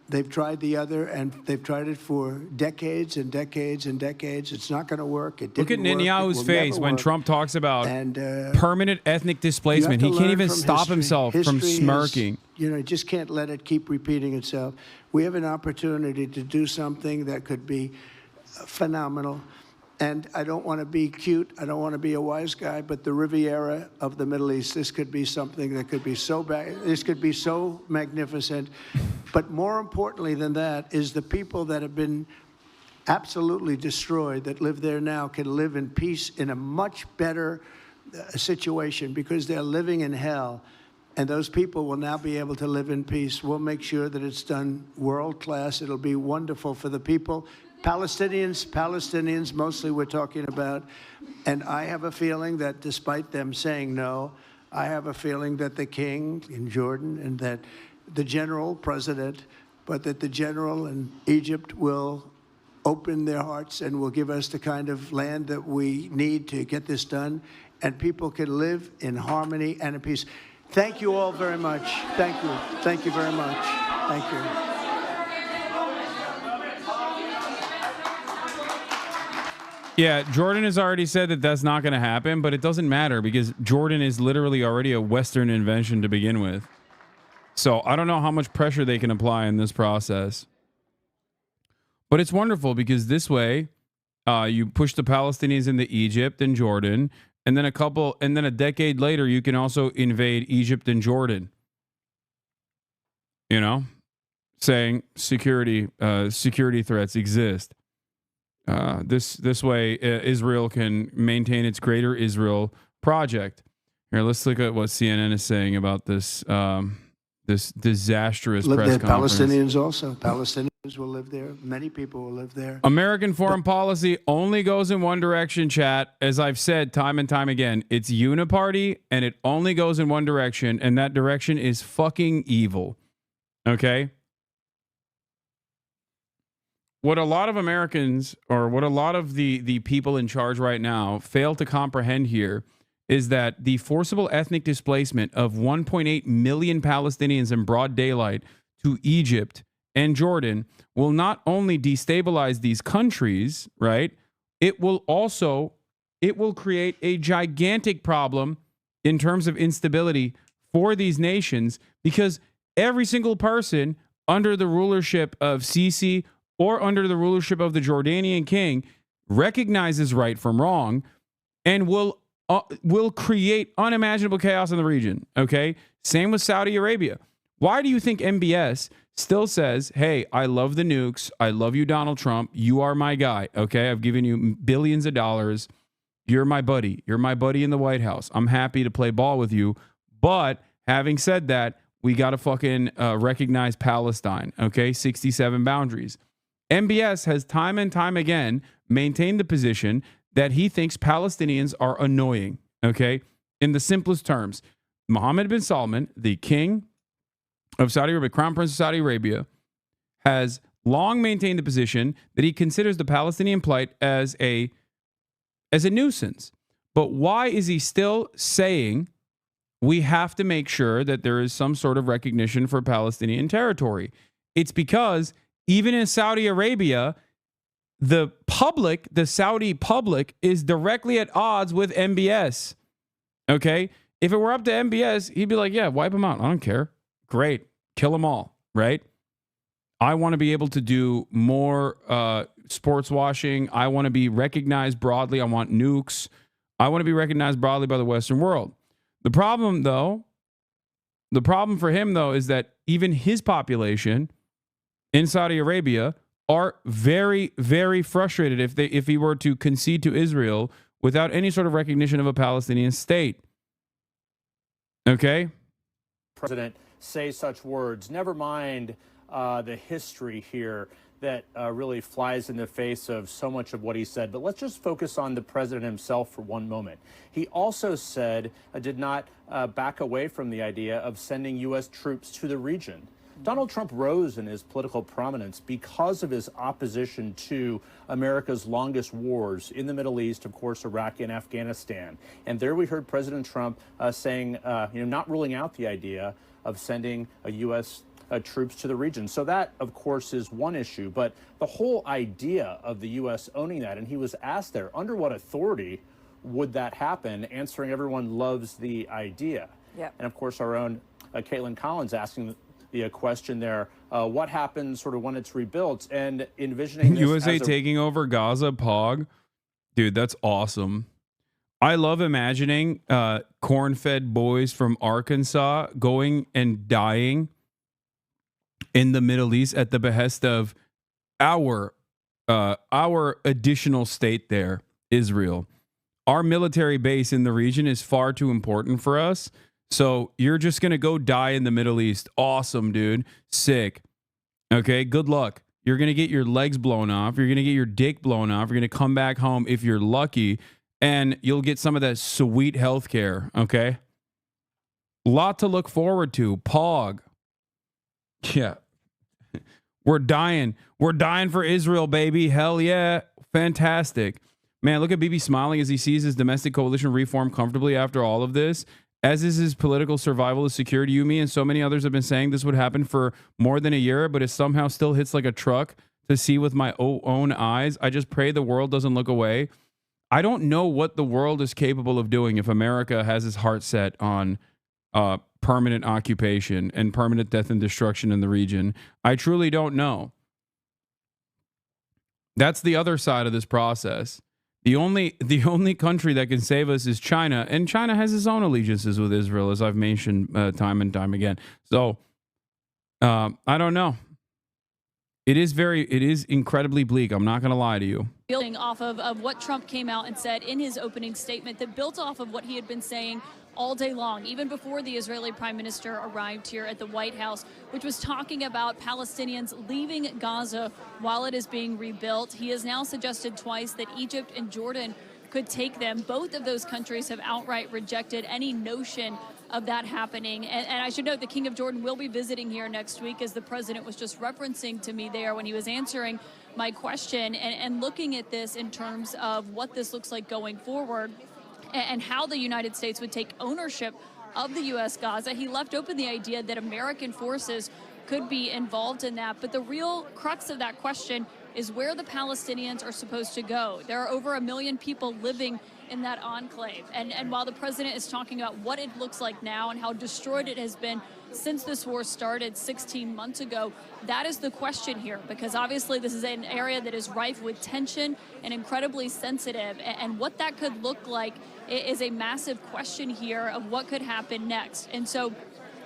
they've tried the other, and they've tried it for decades and decades and decades. It's not going to work. It Look at didn't work. It Netanyahu's will face never when work. Trump talks about And, permanent ethnic displacement. you He have to can't learn even from stop history. himself from History is- smirking. you just can't let it keep repeating itself. We have an opportunity to do something that could be phenomenal. And I don't want to be cute. I don't want to be a wise guy, but the Riviera of the Middle East, this could be something that could be so this could be so magnificent. But more importantly than that is the people that have been absolutely destroyed that live there now can live in peace in a much better situation because they're living in hell. And those people will now be able to live in peace. We'll make sure that it's done world class. It'll be wonderful for the people. Palestinians mostly we're talking about. And I have a feeling that despite them saying no, I have a feeling that the king in Jordan and that the general president, but that the general in Egypt will open their hearts and will give us the kind of land that we need to get this done. And people can live in harmony and in peace. Thank you all very much. Thank you. Thank you very much. Thank you. Yeah, Jordan has already said that that's not going to happen, but it doesn't matter because Jordan is literally already a Western invention to begin with. So I don't know how much pressure they can apply in this process. But it's wonderful because this way you push the Palestinians into Egypt and Jordan, And then a decade later, you can also invade Egypt and Jordan. You know, saying security threats exist. This way, Israel can maintain its Greater Israel project. Here, let's look at what CNN is saying about this this disastrous Live press there. conference. Palestinians also. Palestinians will live there. Many people will live there. American foreign policy only goes in one direction, chat. As I've said time and time again, it's uniparty and it only goes in one direction, and that direction is fucking evil. Okay? What a lot of Americans, or what a lot of the people in charge right now fail to comprehend here, is that the forcible ethnic displacement of 1.8 million Palestinians in broad daylight to Egypt and Jordan will not only destabilize these countries, right? It will create a gigantic problem in terms of instability for these nations, because every single person under the rulership of Sisi or under the rulership of the Jordanian king recognizes right from wrong and will create unimaginable chaos in the region. Okay. Same with Saudi Arabia. Why do you think MBS still says, hey, I love the nukes. I love you, Donald Trump. You are my guy. Okay. I've given you billions of dollars. You're my buddy. You're my buddy in the White House. I'm happy to play ball with you. But having said that, we got to fucking recognize Palestine. Okay. 67 boundaries. MBS has time and time again maintained the position that he thinks Palestinians are annoying, okay? In the simplest terms, Mohammed bin Salman, the king of Saudi Arabia, crown prince of Saudi Arabia, has long maintained the position that he considers the Palestinian plight as a nuisance. But why is he still saying we have to make sure that there is some sort of recognition for Palestinian territory? It's because even in Saudi Arabia, the Saudi public is directly at odds with MBS. Okay? If it were up to MBS, he'd be like, yeah, wipe them out. I don't care. Great. Kill them all. Right? I want to be able to do more sports washing. I want to be recognized broadly. I want nukes. I want to be recognized broadly by the Western world. The problem for him, though, is that even his population in Saudi Arabia are very, very frustrated if he were to concede to Israel without any sort of recognition of a Palestinian state. Okay? President say such words. Never mind the history here that really flies in the face of so much of what he said. But let's just focus on the president himself for one moment. He also said, did not back away from the idea of sending U.S. troops to the region. Donald Trump rose in his political prominence because of his opposition to America's longest wars in the Middle East, of course, Iraq and Afghanistan. And there we heard President Trump saying, not ruling out the idea of sending a U.S. Troops to the region. So that, of course, is one issue. But the whole idea of the U.S. owning that, and he was asked there, under what authority would that happen? Answering, everyone loves the idea. Yep. And, of course, our own Caitlin Collins asking the question there, what happens sort of when it's rebuilt, and envisioning this USA taking over Gaza, Pog. Dude, that's awesome. I love imagining corn-fed boys from Arkansas going and dying in the Middle East at the behest of our additional state there, Israel. Our military base in the region is far too important for us. So you're just going to go die in the Middle East. Awesome, dude. Sick. Okay, good luck. You're going to get your legs blown off. You're going to get your dick blown off. You're going to come back home if you're lucky, and you'll get some of that sweet health care. Okay? Lot to look forward to. Pog. Yeah. We're dying. We're dying for Israel, baby. Hell yeah. Fantastic. Man, look at Bibi smiling as he sees his domestic coalition reform comfortably after all of this. As is his political survival is secured. You, me, and so many others have been saying this would happen for more than a year, but it somehow still hits like a truck to see with my own eyes. I just pray the world doesn't look away. I don't know what the world is capable of doing if America has its heart set on permanent occupation and permanent death and destruction in the region. I truly don't know. That's the other side of this process. The only country that can save us is China, and China has its own allegiances with Israel, as I've mentioned time and time again. So I don't know. It is incredibly bleak. I'm not going to lie to you. Building off of what Trump came out and said in his opening statement that built off of what he had been saying all day long, even before the Israeli prime minister arrived here at the White House, which was talking about Palestinians leaving Gaza while it is being rebuilt. He has now suggested twice that Egypt and Jordan could take them. Both of those countries have outright rejected any notion of that happening. And I should note the King of Jordan will be visiting here next week, as the president was just referencing to me there when he was answering my question, and looking at this in terms of what this looks like going forward and how the United States would take ownership of the U.S. Gaza. He left open the idea that American forces could be involved in that. But the real crux of that question is where the Palestinians are supposed to go. There are over 1 million people living in that enclave. And while the president is talking about what it looks like now and how destroyed it has been since this war started 16 months ago, that is the question here, because obviously this is an area that is rife with tension and incredibly sensitive. And what that could look like is a massive question here of what could happen next. And so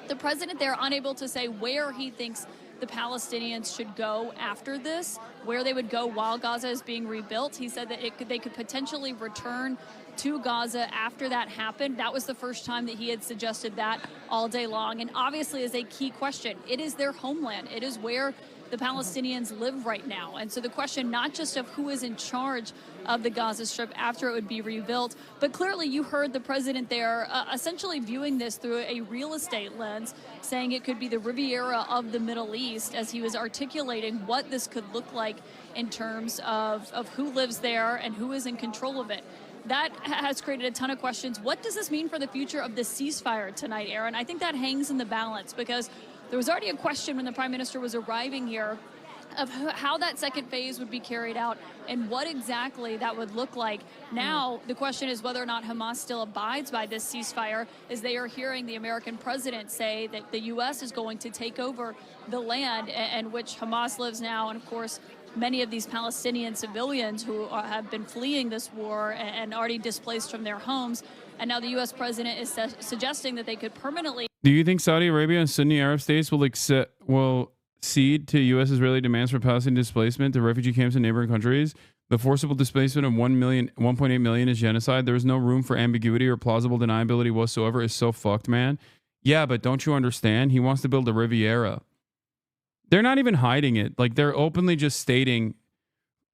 the president there unable to say where he thinks the Palestinians should go after this, where they would go while Gaza is being rebuilt. He said that they could potentially return to Gaza after that happened. That was the first time that he had suggested that all day long. And obviously is a key question. It is their homeland. It is where the Palestinians live right now. And so the question not just of who is in charge of the Gaza Strip after it would be rebuilt, but clearly you heard the president there essentially viewing this through a real estate lens, saying it could be the Riviera of the Middle East, as he was articulating what this could look like in terms of who lives there and who is in control of it. That has created a ton of questions. What does this mean for the future of the ceasefire tonight, Aaron? I think that hangs in the balance, because there was already a question when the prime minister was arriving here of how that second phase would be carried out and what exactly that would look like. Now, the question is whether or not Hamas still abides by this ceasefire, as they are hearing the American president say that the U.S. is going to take over the land in which Hamas lives now. And of course, many of these Palestinian civilians who have been fleeing this war and already displaced from their homes. And now the U.S. president is suggesting that they could permanently. Do you think Saudi Arabia and Sunni Arab states will cede to U.S. Israeli demands for Palestinian displacement to refugee camps in neighboring countries? The forcible displacement of 1.8 million is genocide. There is no room for ambiguity or plausible deniability whatsoever. Is so fucked, man. Yeah, but don't you understand? He wants to build a Riviera. They're not even hiding it. Like, they're openly just stating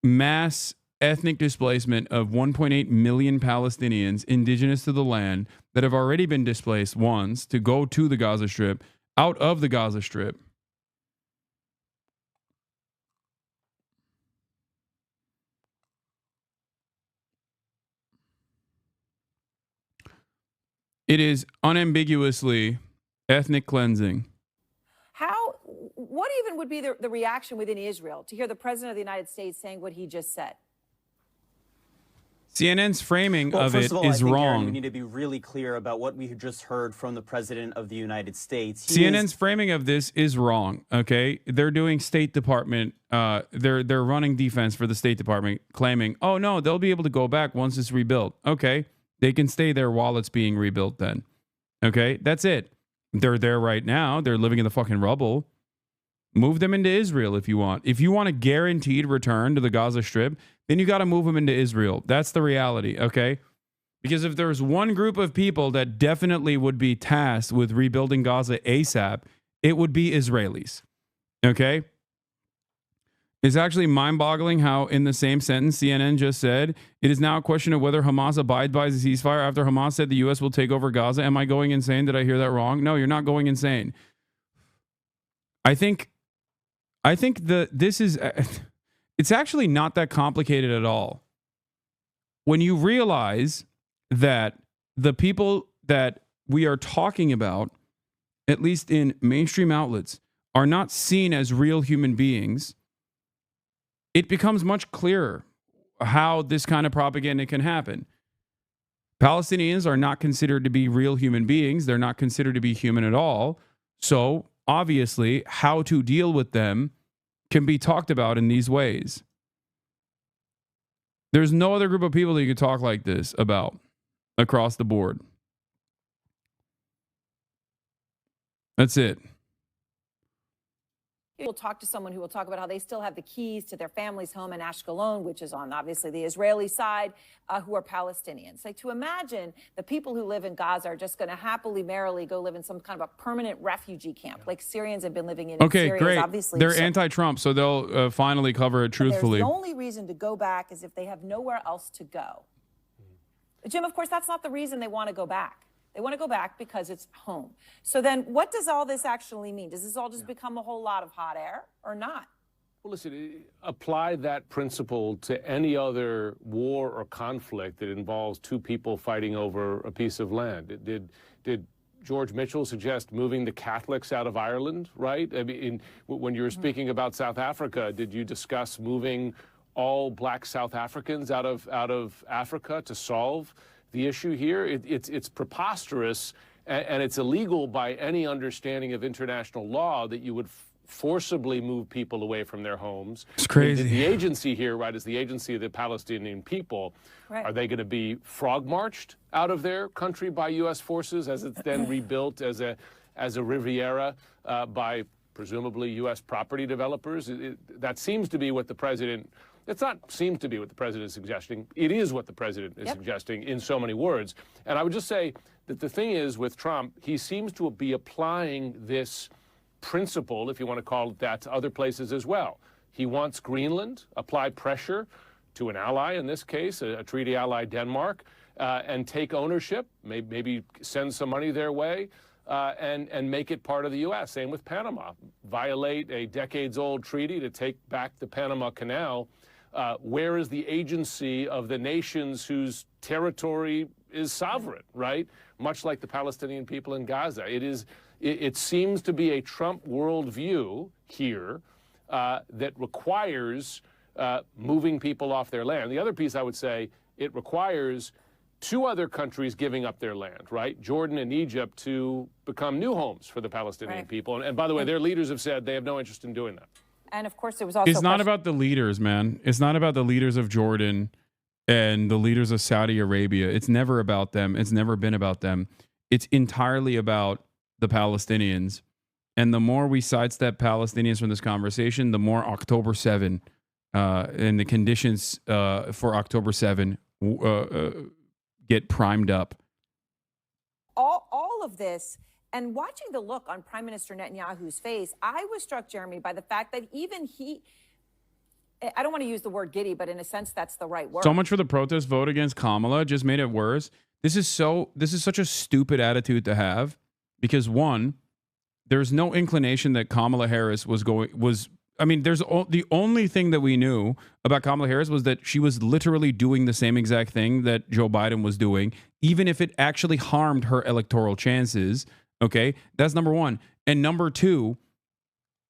mass ethnic displacement of 1.8 million Palestinians indigenous to the land that have already been displaced once to go to the Gaza Strip, out of the Gaza Strip. It is unambiguously ethnic cleansing. What even would be the reaction within Israel to hear the president of the United States saying what he just said? CNN's framing of it is I think, wrong. Aaron, we need to be really clear about what we just heard from the president of the United States. CNN's framing of this is wrong. Okay, they're doing State Department. They're running defense for the State Department, claiming, "Oh no, they'll be able to go back once it's rebuilt." Okay, they can stay there while it's being rebuilt. Then, okay, that's it. They're there right now. They're living in the fucking rubble. Move them into Israel if you want. If you want a guaranteed return to the Gaza Strip, then you got to move them into Israel. That's the reality, okay? Because if there's one group of people that definitely would be tasked with rebuilding Gaza ASAP, it would be Israelis, okay? It's actually mind-boggling how in the same sentence CNN just said, it is now a question of whether Hamas abides by the ceasefire after Hamas said the U.S. will take over Gaza. Am I going insane? Did I hear that wrong? No, you're not going insane. I think this is, it's actually not that complicated at all. When you realize that the people that we are talking about, at least in mainstream outlets, are not seen as real human beings, it becomes much clearer how this kind of propaganda can happen. Palestinians are not considered to be real human beings. They're not considered to be human at all. So, obviously, how to deal with them can be talked about in these ways. There's no other group of people that you could talk like this about across the board. That's it. We'll talk to someone who will talk about how they still have the keys to their family's home in Ashkelon, which is on obviously the Israeli side, who are Palestinians. Like, to imagine the people who live in Gaza are just going to happily, merrily go live in some kind of a permanent refugee camp, like Syrians have been living in. Okay, Syria great. Obviously, They're anti-Trump, so they'll finally cover it truthfully. The only reason to go back is if they have nowhere else to go. Jim, of course, that's not the reason they want to go back. They want to go back because it's home. So then what does all this actually mean? Does this all just become a whole lot of hot air or not? Well, listen, apply that principle to any other war or conflict that involves two people fighting over a piece of land. Did George Mitchell suggest moving the Catholics out of Ireland, right? I mean, when you were speaking about South Africa, did you discuss moving all black South Africans out of Africa to solve the issue here? It's preposterous, and it's illegal by any understanding of international law that you would forcibly move people away from their homes. It's crazy. The agency here, right, is the agency of the Palestinian people. Right. Are they going to be frog marched out of their country by U.S. forces as it's then rebuilt as a Riviera by presumably U.S. property developers? That seems to be what the president. It's not seems to be what the president is suggesting. It is what the president is suggesting in so many words. And I would just say that the thing is with Trump, he seems to be applying this principle, if you want to call it that, to other places as well. He wants Greenland, apply pressure to an ally, in this case, a treaty ally, Denmark, and take ownership, maybe send some money their way, and make it part of the U.S. Same with Panama. Violate a decades-old treaty to take back the Panama Canal. Where is the agency of the nations whose territory is sovereign, right? Much like the Palestinian people in Gaza. It seems to be a Trump worldview here that requires moving people off their land. The other piece I would say, it requires two other countries giving up their land, right? Jordan and Egypt to become new homes for the Palestinian people. And by the way, their leaders have said they have no interest in doing that. And of course, there was also. It's not about the leaders, man. It's not about the leaders of Jordan and the leaders of Saudi Arabia. It's never about them. It's never been about them. It's entirely about the Palestinians. And the more we sidestep Palestinians from this conversation, the more October 7 and the conditions for October 7 get primed up. All of this. And watching the look on Prime Minister Netanyahu's face, I was struck, Jeremy, by the fact that even he, I don't want to use the word giddy, but in a sense, that's the right word. So much for the protest vote against Kamala, just made it worse. This is such a stupid attitude to have because, one, there's no inclination that Kamala Harris the only thing that we knew about Kamala Harris was that she was literally doing the same exact thing that Joe Biden was doing, even if it actually harmed her electoral chances. Okay, that's number one. And number two,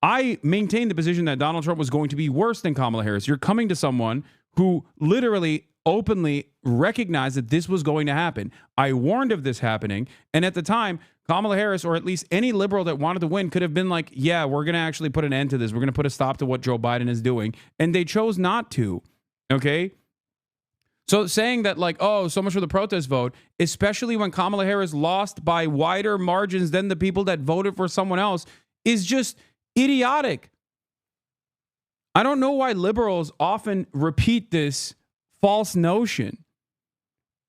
I maintained the position that Donald Trump was going to be worse than Kamala Harris. You're coming to someone who literally openly recognized that this was going to happen. I warned of this happening. And at the time, Kamala Harris, or at least any liberal that wanted to win, could have been like, yeah, we're going to actually put an end to this. We're going to put a stop to what Joe Biden is doing. And they chose not to. Okay. So saying that like, oh, so much for the protest vote, especially when Kamala Harris lost by wider margins than the people that voted for someone else, is just idiotic. I don't know why liberals often repeat this false notion.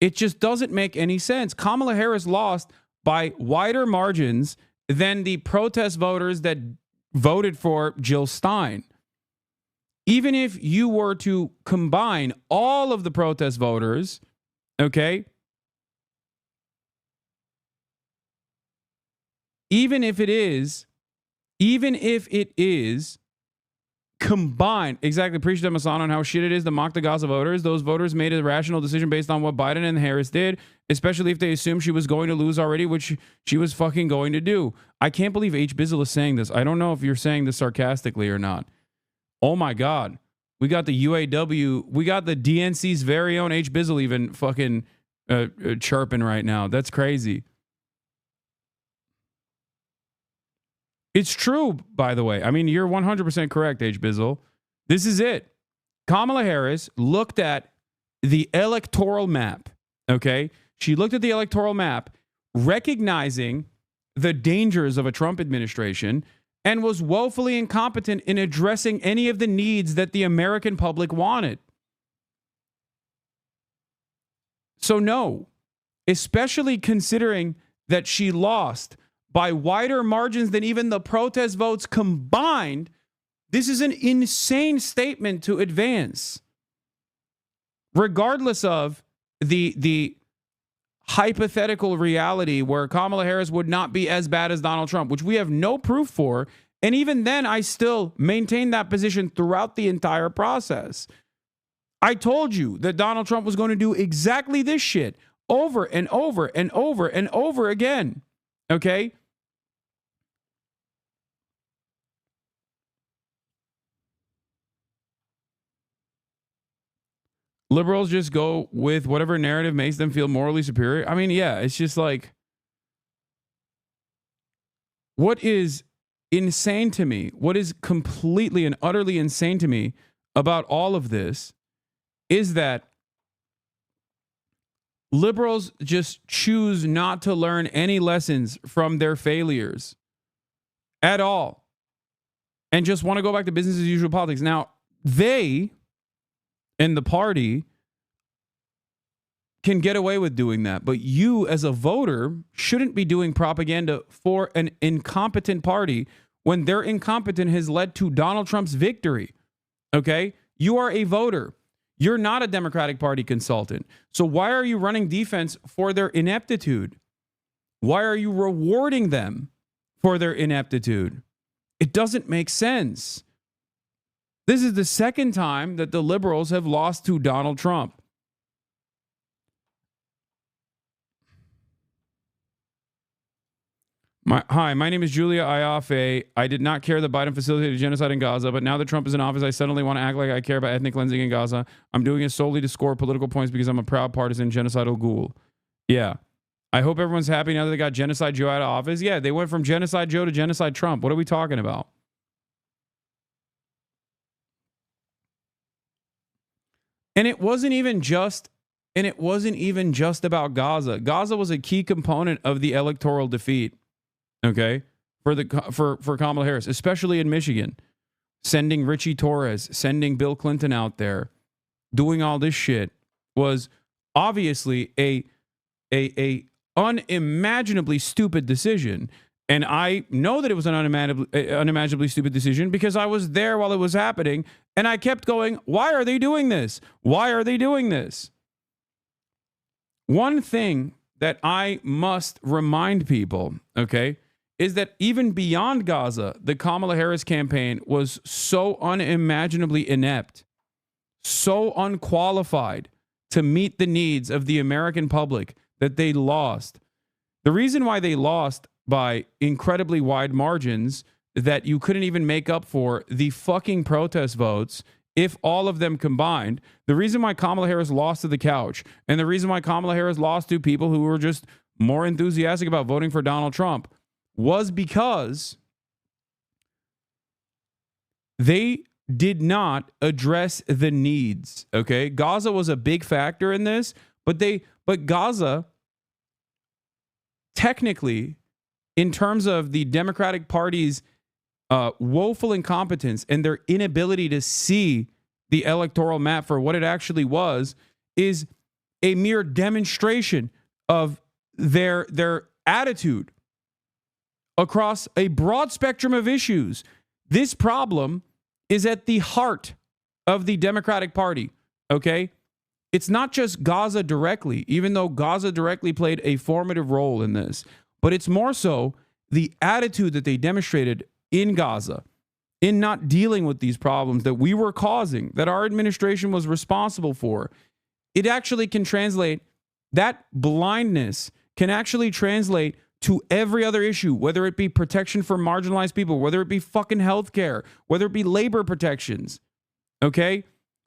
It just doesn't make any sense. Kamala Harris lost by wider margins than the protest voters that voted for Jill Stein. Even if you were to combine all of the protest voters, okay, even if it is combined, exactly, appreciate Hasan on how shit it is to mock the Gaza voters. Those voters made a rational decision based on what Biden and Harris did, especially if they assumed she was going to lose already, which she was fucking going to do. I can't believe H. Bizzle is saying this. I don't know if you're saying this sarcastically or not. Oh my God. We got the UAW. We got the DNC's very own H. Bizzle even fucking chirping right now. That's crazy. It's true, by the way. I mean, you're 100% correct, H. Bizzle. This is it. Kamala Harris looked at the electoral map, okay? She looked at the electoral map, recognizing the dangers of a Trump administration, and was woefully incompetent in addressing any of the needs that the American public wanted. So no, especially considering that she lost by wider margins than even the protest votes combined, this is an insane statement to advance. Regardless of the hypothetical reality where Kamala Harris would not be as bad as Donald Trump, which we have no proof for. And even then, I still maintained that position throughout the entire process. I told you that Donald Trump was going to do exactly this shit over and over and over and over again. Okay? Liberals just go with whatever narrative makes them feel morally superior. I mean, yeah, it's just like, what is insane to me, what is completely and utterly insane to me about all of this is that liberals just choose not to learn any lessons from their failures at all and just want to go back to business as usual politics. Now, they and the party can get away with doing that, but you as a voter shouldn't be doing propaganda for an incompetent party when their incompetence has led to Donald Trump's victory. Okay? You are a voter. You're not a Democratic Party consultant. So why are you running defense for their ineptitude? Why are you rewarding them for their ineptitude? It doesn't make sense. This is the second time that the liberals have lost to Donald Trump. Hi, my name is Julia Iafe. I did not care that Biden facilitated genocide in Gaza, but now that Trump is in office, I suddenly want to act like I care about ethnic cleansing in Gaza. I'm doing it solely to score political points because I'm a proud partisan genocidal ghoul. Yeah. I hope everyone's happy now that they got Genocide Joe out of office. Yeah, they went from Genocide Joe to Genocide Trump. What are we talking about? And it wasn't even just about Gaza. Gaza was a key component of the electoral defeat. Okay, for Kamala Harris, especially in Michigan, sending Richie Torres, sending Bill Clinton out there, doing all this shit was obviously a unimaginably stupid decision. And I know that it was an unimaginably stupid decision because I was there while it was happening, and I kept going, why are they doing this? Why are they doing this? One thing that I must remind people, okay, is that even beyond Gaza, the Kamala Harris campaign was so unimaginably inept, so unqualified to meet the needs of the American public that they lost. The reason why they lost by incredibly wide margins that you couldn't even make up for the fucking protest votes, if all of them combined, the reason why Kamala Harris lost to the couch and the reason why Kamala Harris lost to people who were just more enthusiastic about voting for Donald Trump was because they did not address the needs. Okay. Gaza was a big factor in this, but Gaza technically, in terms of the Democratic Party's woeful incompetence and their inability to see the electoral map for what it actually was, is a mere demonstration of their attitude across a broad spectrum of issues. This problem is at the heart of the Democratic Party, okay? It's not just Gaza directly, even though Gaza directly played a formative role in this, but it's more so the attitude that they demonstrated in Gaza in not dealing with these problems that we were causing, that our administration was responsible for. It actually can translate, that blindness can actually translate to every other issue, whether it be protection for marginalized people, whether it be fucking healthcare, whether it be labor protections, okay?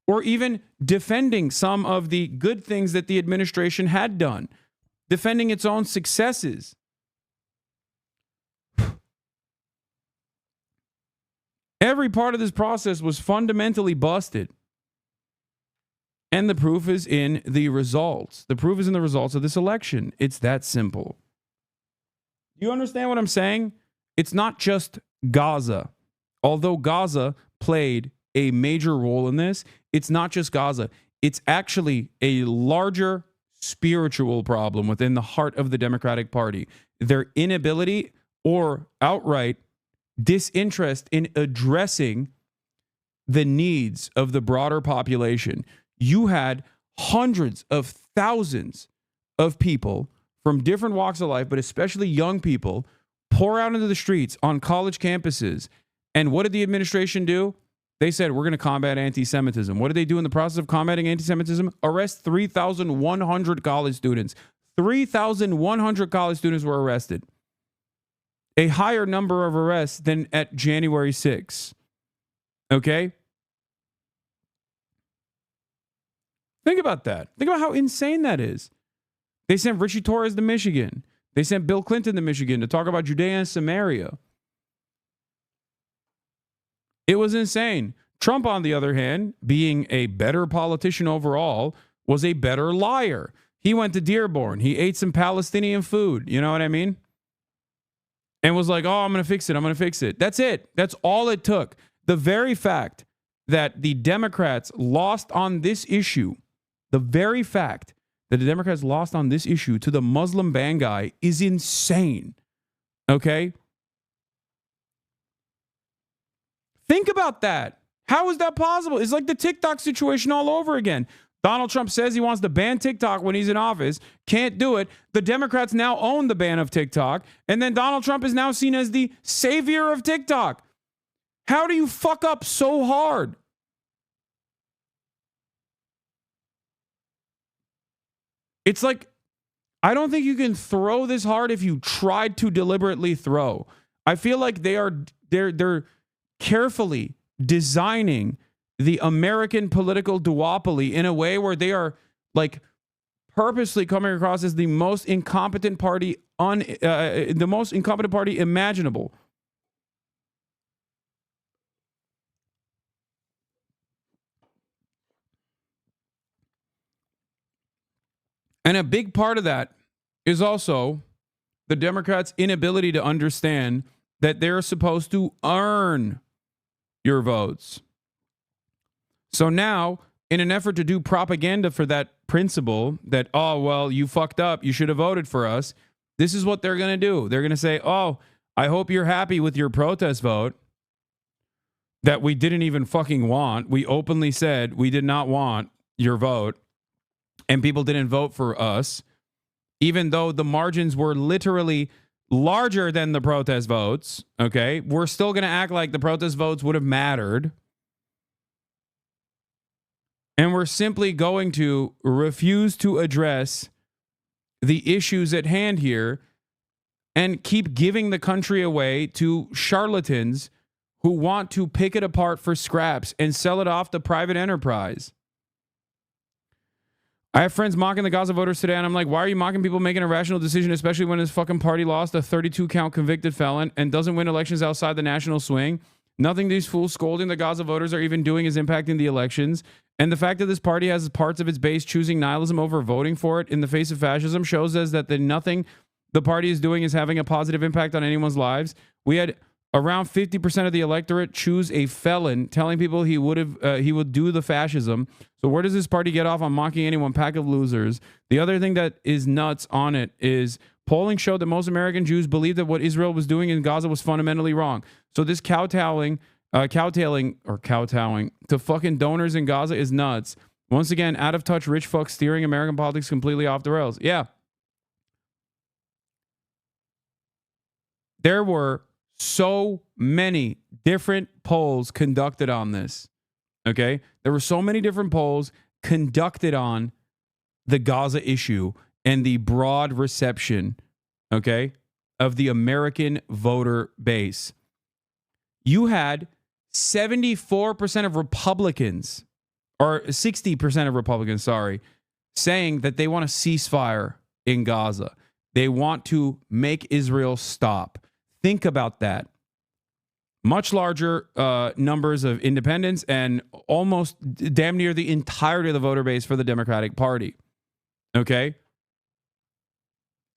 Or even defending some of the good things that the administration had done, defending its own successes. Every part of this process was fundamentally busted. And the proof is in the results. The proof is in the results of this election. It's that simple. You understand what I'm saying? It's not just Gaza. Although Gaza played a major role in this, it's not just Gaza. It's actually a larger spiritual problem within the heart of the Democratic Party. Their inability or outright disinterest in addressing the needs of the broader population. You had hundreds of thousands of people from different walks of life, but especially young people, pour out into the streets on college campuses. And what did the administration do? They said, we're going to combat anti-Semitism. What did they do in the process of combating anti-Semitism? Arrest 3,100 college students. 3,100 college students were arrested. A higher number of arrests than at January 6th. Okay? Think about that. Think about how insane that is. They sent Richie Torres to Michigan. They sent Bill Clinton to Michigan to talk about Judea and Samaria. It was insane. Trump, on the other hand, being a better politician overall, was a better liar. He went to Dearborn. He ate some Palestinian food. You know what I mean? And was like, oh, I'm going to fix it. I'm going to fix it. That's it. That's all it took. The very fact that the Democrats lost on this issue, the very fact that the Democrats lost on this issue to the Muslim ban guy is insane. Okay? Think about that. How is that possible? It's like the TikTok situation all over again. Donald Trump says he wants to ban TikTok when he's in office. Can't do it. The Democrats now own the ban of TikTok. And then Donald Trump is now seen as the savior of TikTok. How do you fuck up so hard? It's like, I don't think you can throw this hard if you tried to deliberately throw. I feel like they're carefully designing the American political duopoly in a way where they are like purposely coming across as the most incompetent party imaginable. And a big part of that is also the Democrats' inability to understand that they're supposed to earn your votes. So now, in an effort to do propaganda for that principle that, oh, well, you fucked up, you should have voted for us, this is what they're going to do. They're going to say, oh, I hope you're happy with your protest vote that we didn't even fucking want. We openly said we did not want your vote, and people didn't vote for us, even though the margins were literally larger than the protest votes. Okay, we're still going to act like the protest votes would have mattered. And we're simply going to refuse to address the issues at hand here and keep giving the country away to charlatans who want to pick it apart for scraps and sell it off to private enterprise. I have friends mocking the Gaza voters today, and I'm like, why are you mocking people making a rational decision, especially when his fucking party lost a 32-count convicted felon and doesn't win elections outside the national swing? Nothing these fools scolding the Gaza voters are even doing is impacting the elections. And the fact that this party has parts of its base choosing nihilism over voting for it in the face of fascism shows us that nothing the party is doing is having a positive impact on anyone's lives. We had around 50% of the electorate choose a felon, telling people he would do the fascism. So where does this party get off on mocking anyone? Pack of losers. The other thing that is nuts on it is polling showed that most American Jews believed that what Israel was doing in Gaza was fundamentally wrong. So this kowtowing to fucking donors in Gaza is nuts. Once again, out of touch rich fucks steering American politics completely off the rails. Yeah. There were so many different polls conducted on this. Okay? There were so many different polls conducted on the Gaza issue and the broad reception, okay, of the American voter base. You had 74% of Republicans, or 60% of Republicans, sorry, saying that they want a ceasefire in Gaza. They want to make Israel stop. Think about that. much larger numbers of independents and almost damn near the entirety of the voter base for the Democratic Party. Okay?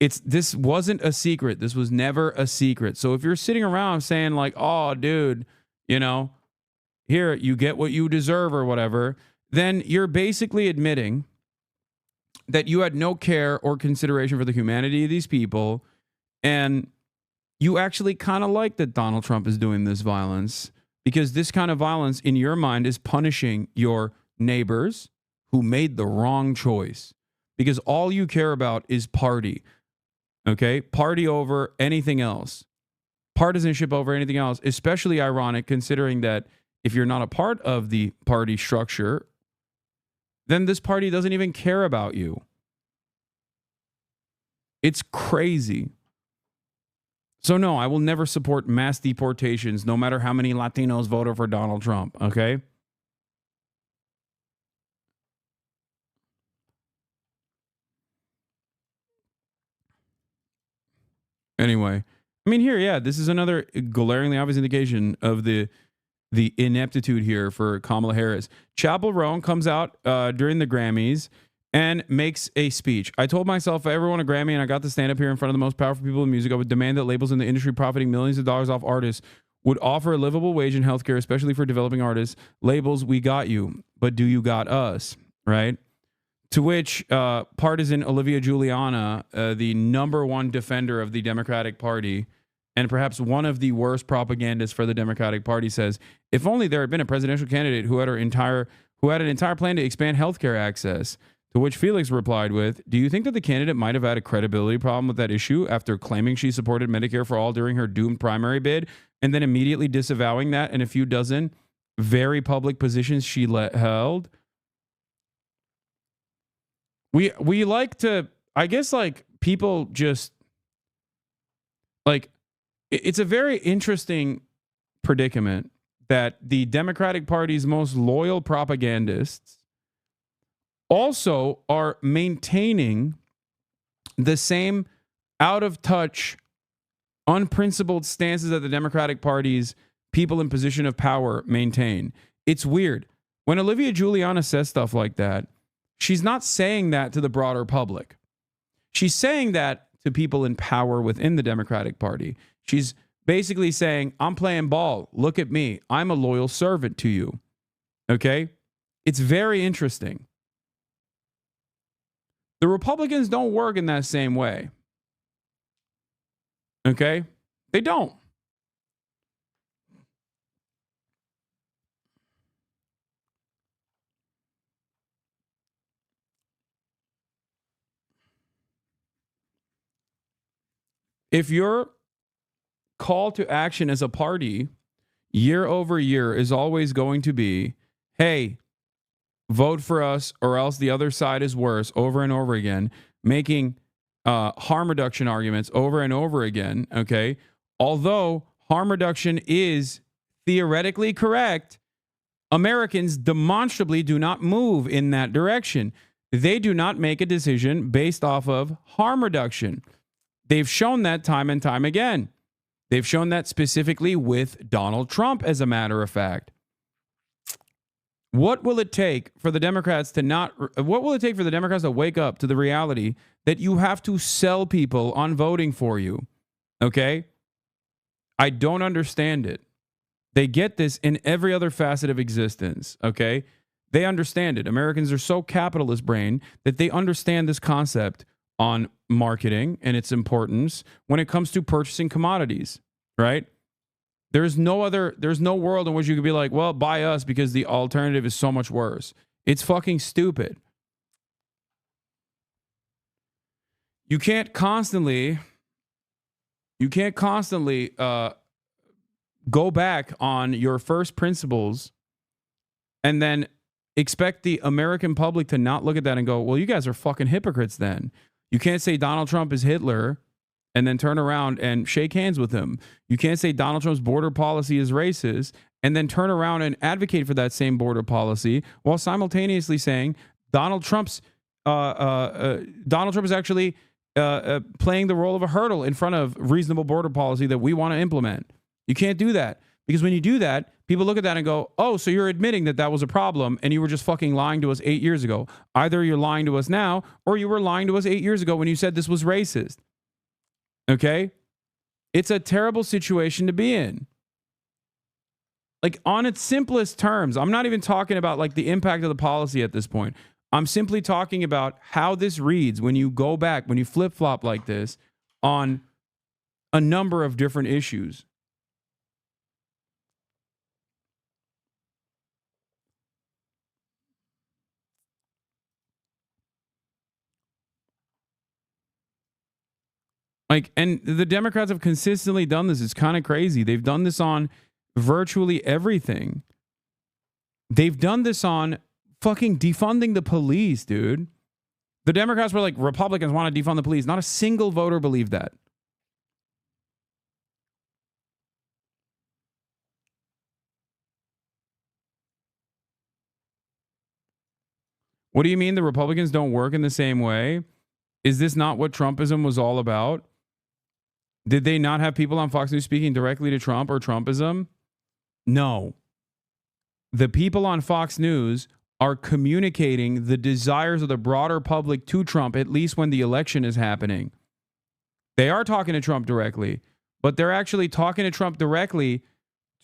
This wasn't a secret. This was never a secret. So if you're sitting around saying like, oh, dude, you know, here, you get what you deserve or whatever, then you're basically admitting that you had no care or consideration for the humanity of these people, and you actually kind of like that Donald Trump is doing this violence, because this kind of violence in your mind is punishing your neighbors who made the wrong choice, because all you care about is party. Okay? Party over anything else. Partisanship over anything else, especially ironic considering that if you're not a part of the party structure, then this party doesn't even care about you. It's crazy. So no, I will never support mass deportations, no matter how many Latinos voted for Donald Trump, okay? Anyway, I mean, here, yeah, this is another glaringly obvious indication of the ineptitude here for Kamala Harris. Chappell Roan comes out during the Grammys and makes a speech. I told myself if I ever won a Grammy and I got to stand up here in front of the most powerful people in music, I would demand that labels in the industry profiting millions of dollars off artists would offer a livable wage in healthcare, especially for developing artists. Labels, we got you, but do you got us, right? To which partisan Olivia Giuliana, the #1 defender of the Democratic Party, and perhaps one of the worst propagandists for the Democratic Party, says, if only there had been a presidential candidate who had an entire plan to expand healthcare access. To which Felix replied with, do you think that the candidate might have had a credibility problem with that issue after claiming she supported Medicare for all during her doomed primary bid and then immediately disavowing that in a few dozen very public positions she held? We like to, I guess, like, people just, like, it's a very interesting predicament that the Democratic Party's most loyal propagandists also are maintaining the same out-of-touch, unprincipled stances that the Democratic Party's people in position of power maintain. It's weird. When Olivia Giuliana says stuff like that, she's not saying that to the broader public. She's saying that to people in power within the Democratic Party. She's basically saying, I'm playing ball. Look at me. I'm a loyal servant to you. Okay? It's very interesting. The Republicans don't work in that same way. Okay? They don't. If your call to action as a party year over year is always going to be, hey, vote for us or else the other side is worse, over and over again, making harm reduction arguments over and over again, okay? Although harm reduction is theoretically correct, Americans demonstrably do not move in that direction. They do not make a decision based off of harm reduction. They've shown that time and time again. They've shown that specifically with Donald Trump, as a matter of fact. What will it take for the Democrats to wake up to the reality that you have to sell people on voting for you? Okay? I don't understand it. They get this in every other facet of existence. Okay? They understand it. Americans are so capitalist brain that they understand this concept on marketing and its importance when it comes to purchasing commodities, right? There's no world in which you could be like, well, buy us because the alternative is so much worse. It's fucking stupid. You can't constantly go back on your first principles and then expect the American public to not look at that and go, well, you guys are fucking hypocrites then. You can't say Donald Trump is Hitler and then turn around and shake hands with him. You can't say Donald Trump's border policy is racist and then turn around and advocate for that same border policy while simultaneously saying Donald Trump is actually playing the role of a hurdle in front of reasonable border policy that we want to implement. You can't do that Because when you do that, people look at that and go, oh, so you're admitting that that was a problem and you were just fucking lying to us 8 years ago. Either you're lying to us now or you were lying to us 8 years ago when you said this was racist. Okay? It's a terrible situation to be in. Like, on its simplest terms, I'm not even talking about like the impact of the policy at this point. I'm simply talking about how this reads when you go back, when you flip-flop like this on a number of different issues. Like, and the Democrats have consistently done this. It's kind of crazy. They've done this on virtually everything. They've done this on fucking defunding the police, dude. The Democrats were like, Republicans want to defund the police. Not a single voter believed that. What do you mean the Republicans don't work in the same way? Is this not what Trumpism was all about? Did they not have people on Fox News speaking directly to Trump or Trumpism? No. The people on Fox News are communicating the desires of the broader public to Trump, at least when the election is happening. They are talking to Trump directly, but they're actually talking to Trump directly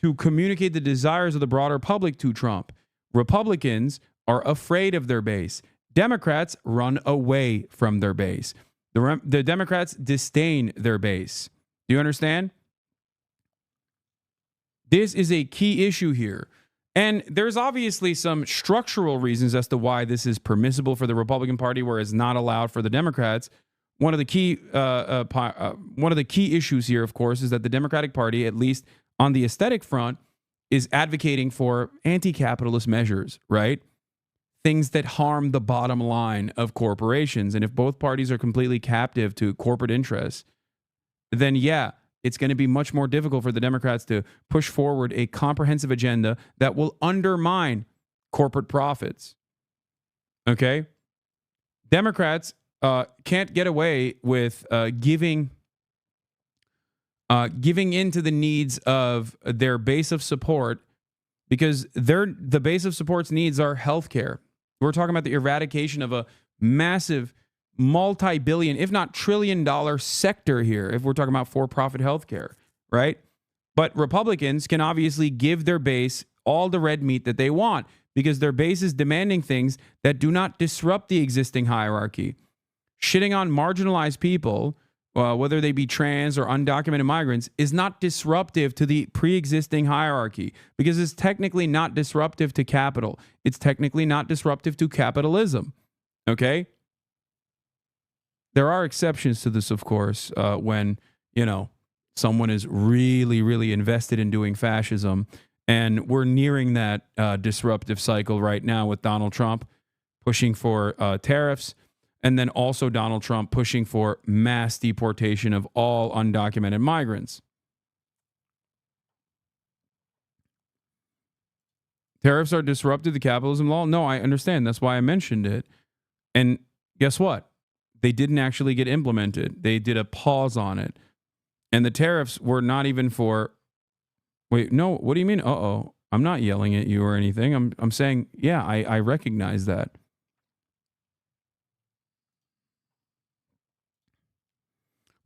to communicate the desires of the broader public to Trump. Republicans are afraid of their base. Democrats run away from their base. The Democrats disdain their base. Do you understand? This is a key issue here. And there's obviously some structural reasons as to why this is permissible for the Republican Party, whereas not allowed for the Democrats. One of the key issues here, of course, is that the Democratic Party, at least on the aesthetic front, is advocating for anti-capitalist measures, right? Things that harm the bottom line of corporations. And if both parties are completely captive to corporate interests, then yeah, it's going to be much more difficult for the Democrats to push forward a comprehensive agenda that will undermine corporate profits. Okay? Democrats can't get away with giving into the needs of their base of support because the base of support's needs are healthcare. We're talking about the eradication of a massive multi-billion, if not trillion-dollar sector here, if we're talking about for-profit healthcare, right? But Republicans can obviously give their base all the red meat that they want because their base is demanding things that do not disrupt the existing hierarchy. Shitting on marginalized people, whether they be trans or undocumented migrants, is not disruptive to the pre-existing hierarchy because it's technically not disruptive to capital. It's technically not disruptive to capitalism. Okay? There are exceptions to this, of course, when, someone is really, really invested in doing fascism. And we're nearing that disruptive cycle right now with Donald Trump pushing for tariffs. And then also Donald Trump pushing for mass deportation of all undocumented migrants. Tariffs are disruptive to capitalism law? No, I understand. That's why I mentioned it. And guess what? They didn't actually get implemented. They did a pause on it. And the tariffs were not even for... Wait, no, what do you mean? Uh-oh. I'm not yelling at you or anything. I'm saying, yeah, I recognize that.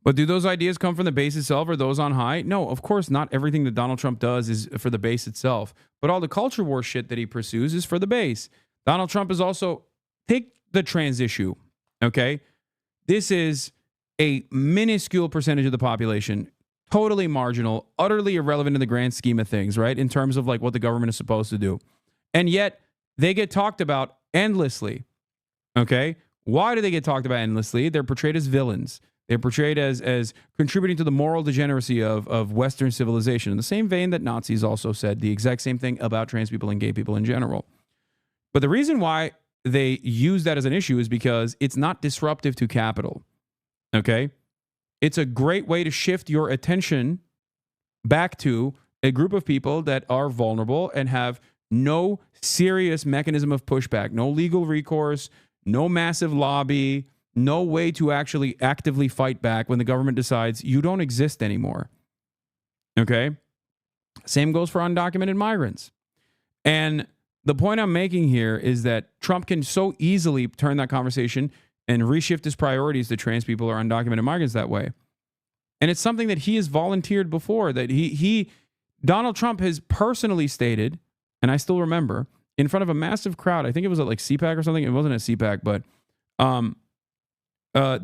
But do those ideas come from the base itself or those on high? No, of course not. Everything that Donald Trump does is for the base itself. But all the culture war shit that he pursues is for the base. Donald Trump is also... Take the trans issue, okay? This is a minuscule percentage of the population. Totally marginal, utterly irrelevant in the grand scheme of things, right? In terms of like what the government is supposed to do. And yet they get talked about endlessly, okay? Why do they get talked about endlessly? They're portrayed as villains. They're portrayed as contributing to the moral degeneracy of Western civilization in the same vein that Nazis also said the exact same thing about trans people and gay people in general. But the reason why they use that as an issue is because it's not disruptive to capital, okay? It's a great way to shift your attention back to a group of people that are vulnerable and have no serious mechanism of pushback, no legal recourse, no massive lobby, no way to actually actively fight back when the government decides you don't exist anymore. Okay? Same goes for undocumented migrants. And the point I'm making here is that Trump can so easily turn that conversation and reshift his priorities to trans people or undocumented migrants that way. And it's something that he has volunteered before, that Donald Trump has personally stated, and I still remember, in front of a massive crowd, I think it was at like CPAC or something. It wasn't at CPAC, but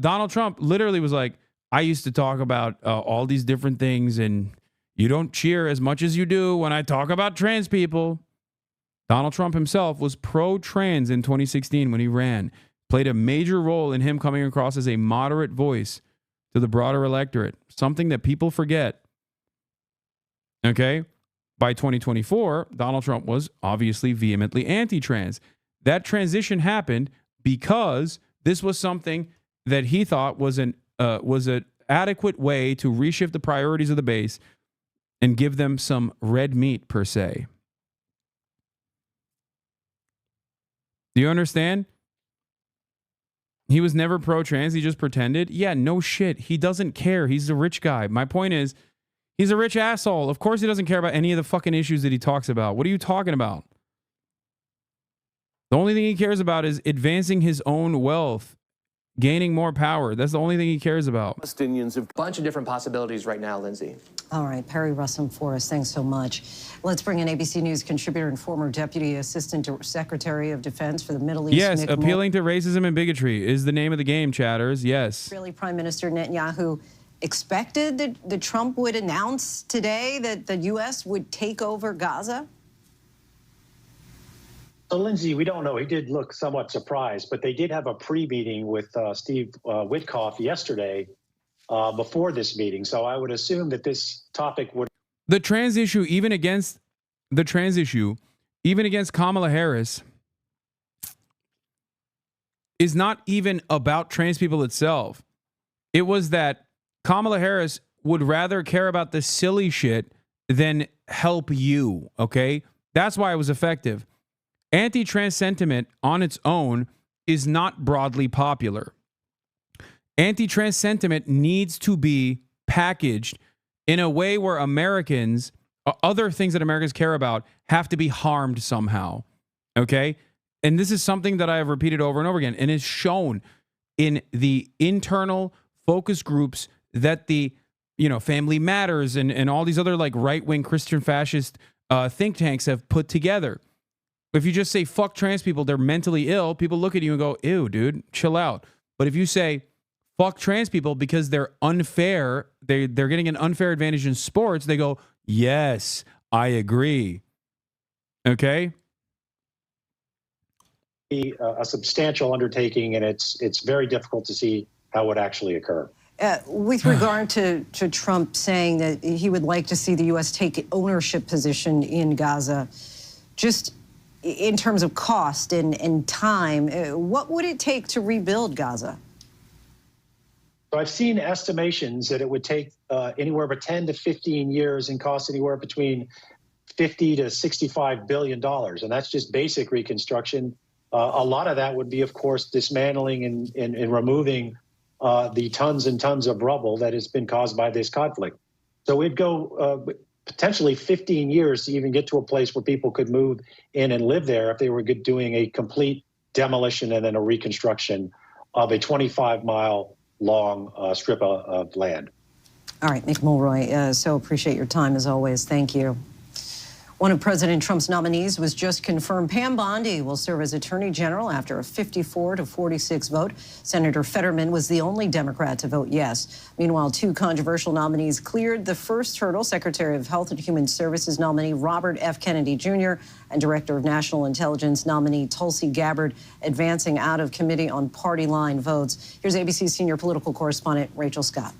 Donald Trump literally was like, I used to talk about all these different things, and you don't cheer as much as you do when I talk about trans people. Donald Trump himself was pro-trans in 2016 when he ran, played a major role in him coming across as a moderate voice to the broader electorate, something that people forget. Okay? By 2024, Donald Trump was obviously vehemently anti-trans. That transition happened because this was something that he thought was an adequate way to reshift the priorities of the base and give them some red meat, per se. Do you understand? He was never pro-trans. He just pretended. Yeah, no shit. He doesn't care. He's a rich guy. My point is, he's a rich asshole. Of course he doesn't care about any of the fucking issues that he talks about. What are you talking about? The only thing he cares about is advancing his own wealth, gaining more power. That's the only thing he cares about. Palestinians have a bunch of different possibilities right now, Lindsay. All right, Perry Russum Forrest, thanks so much. Let's bring in ABC News contributor and former Deputy Assistant Secretary of Defense for the Middle East. Yes, appealing to racism and bigotry is the name of the game, chatters. Yes. Israeli Prime Minister Netanyahu expected that Trump would announce today that the U.S. would take over Gaza? So, Lindsay, we don't know. He did look somewhat surprised, but they did have a pre-meeting with Steve Witkoff yesterday before this meeting. So I would assume that this topic would... The trans issue, even against Kamala Harris, is not even about trans people itself. It was that Kamala Harris would rather care about the silly shit than help you, okay? That's why it was effective. Anti-trans sentiment on its own is not broadly popular. Anti-trans sentiment needs to be packaged in a way where Americans, other things that Americans care about, have to be harmed somehow, okay? And this is something that I have repeated over and over again, and is shown in the internal focus groups that the, Family Matters and all these other like right-wing Christian fascist think tanks have put together. If you just say, fuck trans people, they're mentally ill, people look at you and go, ew, dude, chill out. But if you say, fuck trans people because they're unfair, they're getting an unfair advantage in sports, they go, yes, I agree. Okay? A substantial undertaking, and it's very difficult to see how it would actually occur. With regard to Trump saying that he would like to see the U.S. take ownership position in Gaza, just in terms of cost and time, what would it take to rebuild Gaza? So I've seen estimations that it would take anywhere but 10 to 15 years and cost anywhere between $50 to $65 billion. And that's just basic reconstruction. A lot of that would be, of course, dismantling and removing the tons and tons of rubble that has been caused by this conflict. So it'd go potentially 15 years to even get to a place where people could move in and live there if they were doing a complete demolition and then a reconstruction of a 25-mile long strip of land. All right, Nick Mulroy, so appreciate your time as always. Thank you. One of President Trump's nominees was just confirmed. Pam Bondi will serve as Attorney General after a 54-46 vote. Senator Fetterman was the only Democrat to vote yes. Meanwhile, two controversial nominees cleared the first hurdle. Secretary of Health and Human Services nominee Robert F. Kennedy Jr. and Director of National Intelligence nominee Tulsi Gabbard advancing out of committee on party line votes. Here's ABC's senior political correspondent Rachel Scott.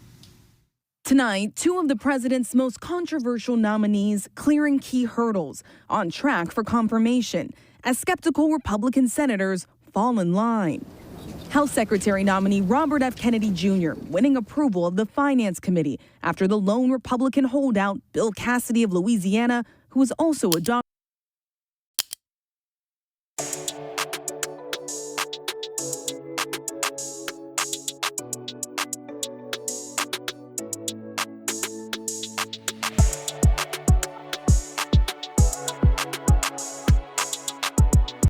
Tonight, two of the president's most controversial nominees clearing key hurdles, on track for confirmation, as skeptical Republican senators fall in line. Health Secretary nominee Robert F. Kennedy Jr. winning approval of the Finance Committee after the lone Republican holdout Bill Cassidy of Louisiana, who was also a doctor.